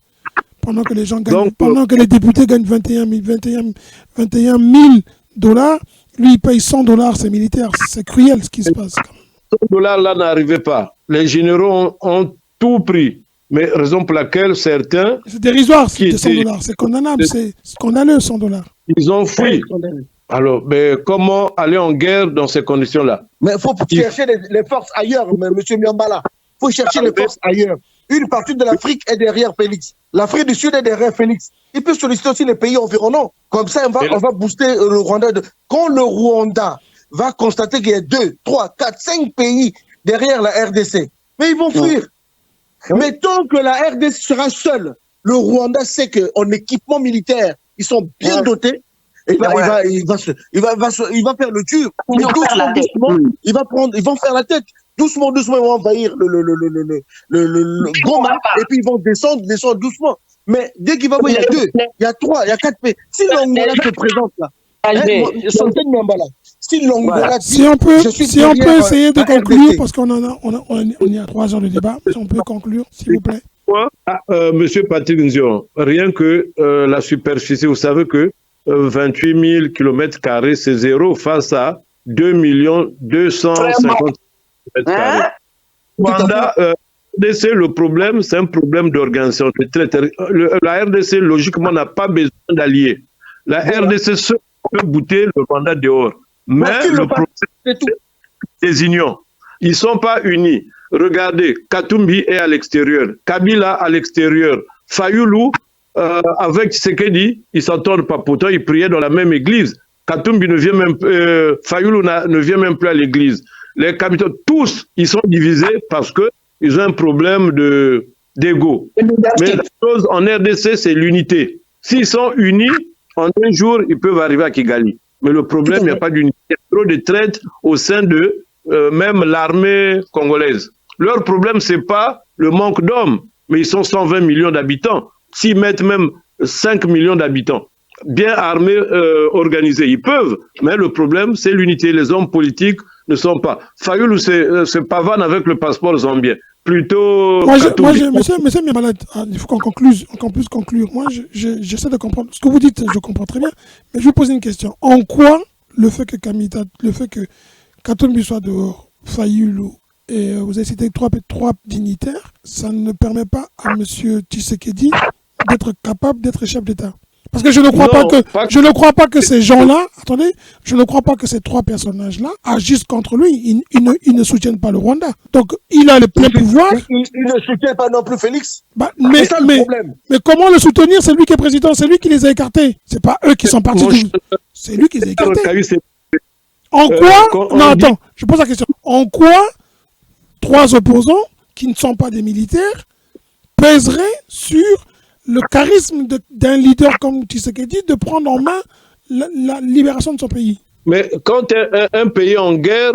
Pendant que les gens gagnent, pendant que les députés gagnent 21 000 $, lui, il paye 100 $, c'est militaire. C'est cruel ce qui se passe. 100 $ là n'arrivait pas. Les généraux ont tout pris. Mais raison pour laquelle certains... C'est dérisoire, c'est 100 $. C'est condamnable, c'est scandaleux, 100 $. Ils ont fui. Alors, mais comment aller en guerre dans ces conditions-là? Mais il faut chercher les forces ailleurs, M. Miambala. Il faut chercher les forces ailleurs. Une partie de l'Afrique est derrière Félix. L'Afrique du Sud est derrière Félix. Il peut solliciter aussi les pays environnants. Comme ça, on va booster le Rwanda. Quand le Rwanda va constater qu'il y a 2, 3, 4, 5 pays derrière la RDC, mais ils vont fuir. Mais tant que la RDC sera seule, le Rwanda sait qu'en équipement militaire, ils sont bien dotés. Et il va faire le dur. Mais doucement, ils vont faire la tête. Doucement, ils vont envahir le Goma. Et puis ils vont descendre doucement. Mais dès qu'il va voir, il y a 2, il y a 3, il y a 4 pays. Si l'Angola se présente là, si on peut essayer de conclure, parce qu'on est à 3 heures de débat, si on peut conclure, s'il vous plaît. Monsieur Patrick Nzion, rien que la superficie, vous savez que 28 000 km², c'est zéro face à 2 250 km². Rwanda, RDC, le problème, c'est un problème d'organisation. La RDC, logiquement, n'a pas besoin d'alliés. La RDC seule peut bouter le Rwanda dehors. Mais le problème, c'est des unions. Ils ne sont pas unis. Regardez, Katumbi est à l'extérieur, Kabila à l'extérieur, Fayoulou, avec Tshisekedi, ils ne s'entendent pas. Pourtant, ils priaient dans la même église. Katumbi ne vient même Fayoulou ne vient même plus à l'église. Les capitaux, tous, ils sont divisés parce qu'ils ont un problème d'ego. Mais la chose en RDC, c'est l'unité. S'ils sont unis, en un jour, ils peuvent arriver à Kigali. Mais le problème, il n'y a pas d'unité. Il y a trop de traite au sein de même l'armée congolaise. Leur problème, ce n'est pas le manque d'hommes, mais ils sont 120 millions d'habitants. S'ils mettent même 5 millions d'habitants, bien armés, organisés, ils peuvent. Mais le problème, c'est l'unité. Les hommes politiques ne sont pas. Fayoulou se pavane avec le passeport zambien. Plutôt... Monsieur Miambala, il faut qu'on puisse conclure. Moi, j'essaie de comprendre. Ce que vous dites, je comprends très bien. Mais je vous pose une question. En quoi le fait que Katumbi soit dehors, Fayoulou, et vous avez cité trois dignitaires, ça ne permet pas à M. Tshisekedi d'être capable d'être chef d'État. Parce que je ne crois pas que ces gens-là, attendez, je ne crois pas que ces 3 personnages-là agissent contre lui. Ils ne soutiennent pas le Rwanda. Donc, il a le plein pouvoir. Il ne soutient pas non plus Félix. Mais comment le soutenir? C'est lui qui est président, c'est lui qui les a écartés. C'est pas eux qui sont partis. C'est lui qui les a écartés. En quoi? Non, attends, je pose la question. En quoi 3 opposants qui ne sont pas des militaires pèseraient sur le charisme d'un leader comme Tshisekedi de prendre en main la libération de son pays? Mais quand un pays en guerre,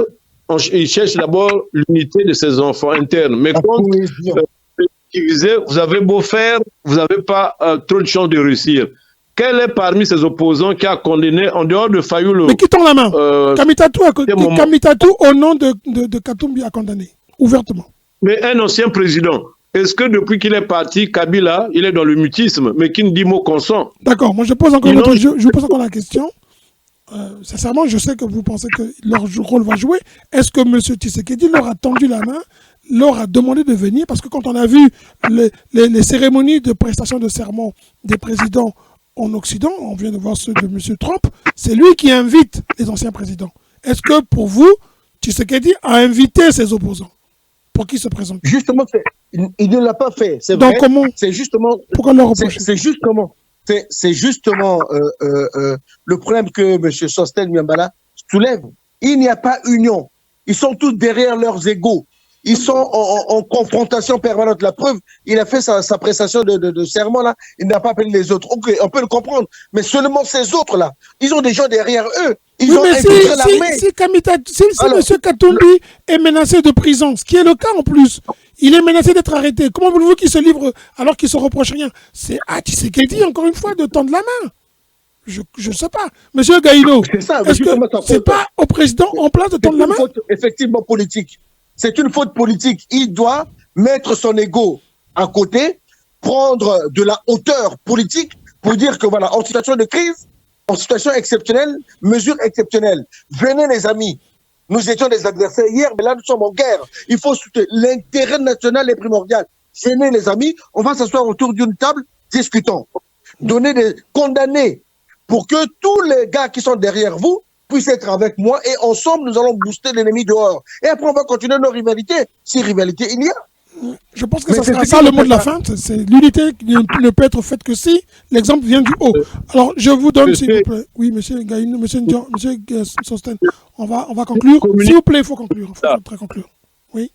il cherche d'abord l'unité de ses enfants internes. Mais quand vous avez beau faire, vous n'avez pas trop de chance de réussir. Quel est parmi ces opposants qui a condamné, en dehors de Fayoulou? Mais qui tend la main? Kamitatou, au nom de Katumbi, a condamné, ouvertement. Mais un ancien président, est-ce que depuis qu'il est parti, Kabila, il est dans le mutisme, mais qui ne dit mot consent? D'accord, moi je pose encore la question. Sincèrement, je sais que vous pensez que leur rôle va jouer. Est-ce que M. Tshisekedi leur a tendu la main, leur a demandé de venir? Parce que quand on a vu les cérémonies de prestation de serment des présidents en Occident, on vient de voir ceux de M. Trump, c'est lui qui invite les anciens présidents. Est-ce que pour vous, Tshisekedi a invité ses opposants pour qu'ils se présentent? Justement, il ne l'a pas fait. C'est donc vrai. Comment? C'est justement. Pourquoi le reprocher? C'est justement le problème que M. Sostel Miambala soulève. Il n'y a pas union. Ils sont tous derrière leurs égaux. Ils sont en confrontation permanente. La preuve, il a fait sa prestation de serment là. Il n'a pas appelé les autres. Ok, on peut le comprendre. Mais seulement ces autres-là, ils ont des gens derrière eux. Ils ont intégré l'armée. Si M. Katumbi est menacé de prison, ce qui est le cas en plus, il est menacé d'être arrêté. Comment voulez-vous qu'il se livre alors qu'il ne se reproche rien? C'est à Tshisekedi, encore une fois, de tendre la main. Je ne sais pas. Monsieur Gaïno, est-ce que ce n'est pas au président en place de tendre la main? Effectivement politique. C'est une faute politique. Il doit mettre son ego à côté, prendre de la hauteur politique pour dire que voilà, en situation de crise, en situation exceptionnelle, mesure exceptionnelle. Venez les amis, nous étions des adversaires hier, mais là nous sommes en guerre. Il faut soutenir. L'intérêt national est primordial. Venez les amis, on va s'asseoir autour d'une table, discutons. Donnez des condamnés pour que tous les gars qui sont derrière vous puissent être avec moi et ensemble nous allons booster l'ennemi dehors. Et après on va continuer nos rivalités, si rivalité il y a. Je pense que ça sera ça le mot de la fin. L'unité ne peut être faite que si l'exemple vient du haut. Alors, je vous donne, s'il vous plaît. Oui, monsieur Gaïno, monsieur Sosten, on va conclure. S'il vous plaît, il faut conclure. Il faut conclure. Oui.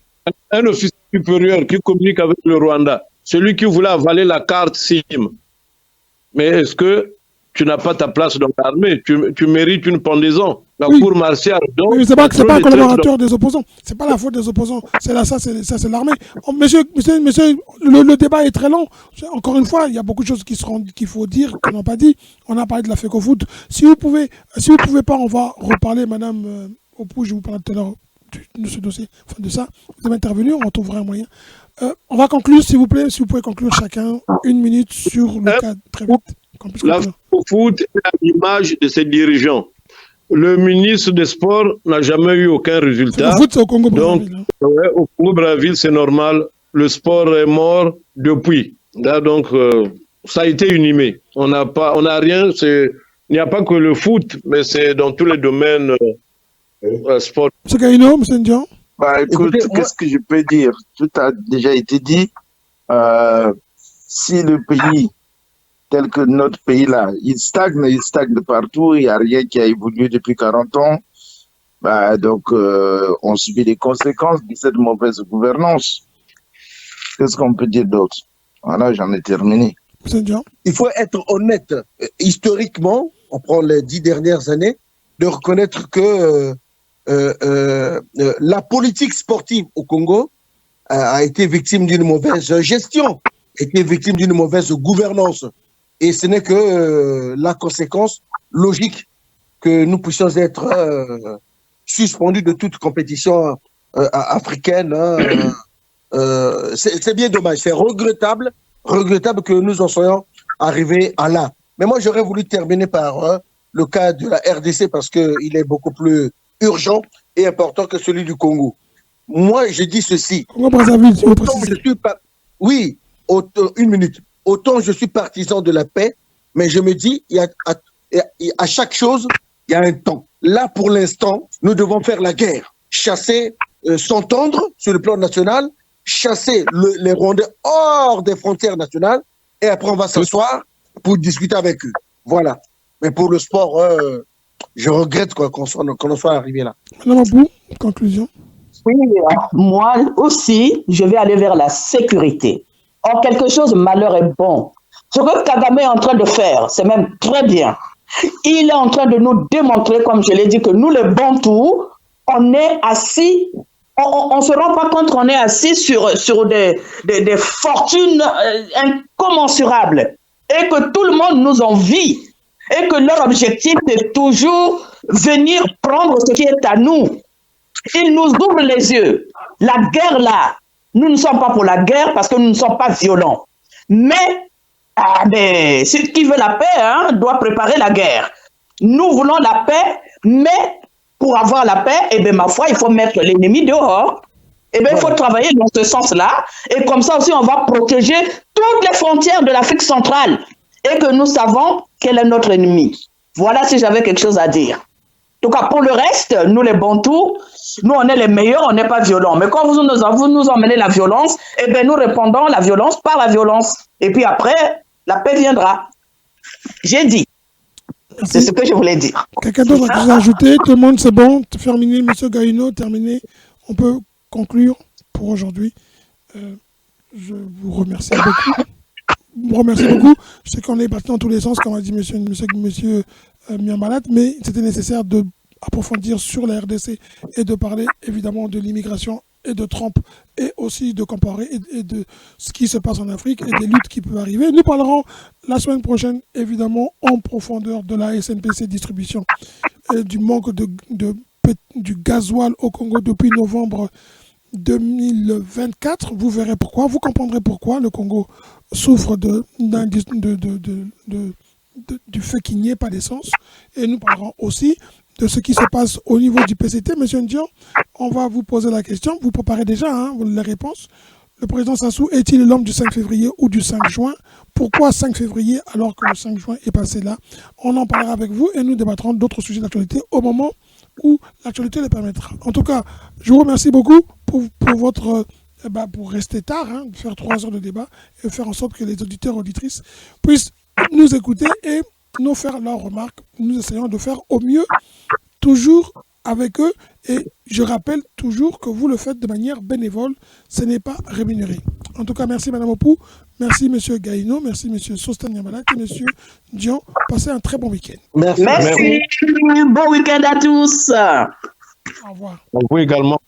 Un officier supérieur qui communique avec le Rwanda, celui qui voulait avaler la carte SIM. Mais est-ce que tu n'as pas ta place dans l'armée? Tu mérites une pendaison. La cour martiale. Donc, mais c'est pas un collaborateur des opposants. C'est pas la faute des opposants. C'est l'armée. Oh, monsieur, le débat est très long. Encore une fois, il y a beaucoup de choses qu'il faut dire, qu'on n'a pas dit. On a parlé de la FECOFOOT. Si vous pouvez pas, on va reparler, madame Opou, je vous parlais tout à l'heure de ce dossier, enfin de ça. Vous avez intervenu, on trouvera un moyen. On va conclure, s'il vous plaît, si vous pouvez conclure chacun 1 minute sur le cas très vite. La FECOFOOT est à l'image de ses dirigeants. Le ministre des Sports n'a jamais eu aucun résultat. Le foot, c'est au Congo-Brazzaville. Ouais, au Congo-Brazzaville, c'est normal. Le sport est mort depuis. Là, donc, ça a été inhumé. On n'a rien. Il n'y a pas que le foot, mais c'est dans tous les domaines sport. M. Gaïno, M. Ndian. Écoute, qu'est-ce que je peux dire? Tout a déjà été dit. Si le pays tel que notre pays-là, il stagne de partout, il n'y a rien qui a évolué depuis 40 ans. Donc, on subit les conséquences de cette mauvaise gouvernance. Qu'est-ce qu'on peut dire d'autre? Voilà, j'en ai terminé. Il faut être honnête. Historiquement, on prend les 10 dernières années, de reconnaître que la politique sportive au Congo a été victime d'une mauvaise gestion, a été victime d'une mauvaise gouvernance. Et ce n'est que la conséquence logique que nous puissions être suspendus de toute compétition africaine. C'est bien dommage, c'est regrettable que nous en soyons arrivés à là. Mais moi, j'aurais voulu terminer par le cas de la RDC parce qu'il est beaucoup plus urgent et important que celui du Congo. Moi, je dis ceci. Oui, 1 minute. Autant je suis partisan de la paix, mais je me dis, à chaque chose, il y a un temps. Là, pour l'instant, nous devons faire la guerre. Chasser, s'entendre sur le plan national, chasser les Rwandais hors des frontières nationales, et après on va s'asseoir pour discuter avec eux. Voilà. Mais pour le sport, je regrette qu'on en soit arrivé là. Madame Abou, conclusion. Oui, moi aussi, je vais aller vers la sécurité. En quelque chose, malheur est bon. Ce que Kagame est en train de faire, c'est même très bien. Il est en train de nous démontrer, comme je l'ai dit, que nous, les Bantous, on est assis, on ne se rend pas compte qu'on est assis sur des fortunes incommensurables et que tout le monde nous envie et que leur objectif est toujours venir prendre ce qui est à nous. Ils nous ouvrent les yeux. La guerre là, nous ne sommes pas pour la guerre parce que nous ne sommes pas violents. Mais celui qui veut la paix doit préparer la guerre. Nous voulons la paix, mais pour avoir la paix, ma foi, il faut mettre l'ennemi dehors. Il faut travailler dans ce sens-là. Et comme ça aussi, on va protéger toutes les frontières de l'Afrique centrale. Et que nous savons quel est notre ennemi. Voilà si j'avais quelque chose à dire. En tout cas, pour le reste, nous les Bantous, nous on est les meilleurs, on n'est pas violents. Mais quand vous nous emmenez la violence, nous répondons la violence par la violence. Et puis après, la paix viendra. J'ai dit. C'est ce que je voulais dire. Quelqu'un d'autre a quelque chose à ajouter? Tout le monde, c'est bon? Terminé, M. Gaïno, terminé. On peut conclure pour aujourd'hui. Je vous remercie beaucoup. Je sais qu'on est parti dans tous les sens, comme a dit monsieur Miambalat, mais c'était nécessaire d'approfondir sur la RDC et de parler évidemment de l'immigration et de Trump, et aussi de comparer et de ce qui se passe en Afrique et des luttes qui peuvent arriver. Nous parlerons la semaine prochaine, évidemment, en profondeur de la SNPC distribution et du manque du gasoil au Congo depuis novembre 2024. Vous verrez pourquoi, vous comprendrez pourquoi le Congo souffre du fait qu'il n'y ait pas d'essence. Et nous parlerons aussi de ce qui se passe au niveau du PCT. Monsieur Ndian, on va vous poser la question. Vous préparez déjà les réponses. Le président Sassou est-il l'homme du 5 février ou du 5 juin? Pourquoi 5 février alors que le 5 juin est passé là? On en parlera avec vous et nous débattrons d'autres sujets d'actualité au moment où l'actualité le permettra. En tout cas, je vous remercie beaucoup pour rester tard, faire 3 heures de débat et faire en sorte que les auditeurs et auditrices puissent nous écouter et nous faire leurs remarques. Nous essayons de faire au mieux, toujours avec eux. Et je rappelle toujours que vous le faites de manière bénévole, ce n'est pas rémunéré. En tout cas, merci Madame Opou, merci Monsieur Gaïno, merci Monsieur Sostan Niambala et Monsieur Dion. Passez un très bon week-end. Merci. Bon week-end à tous. Au revoir. Vous également.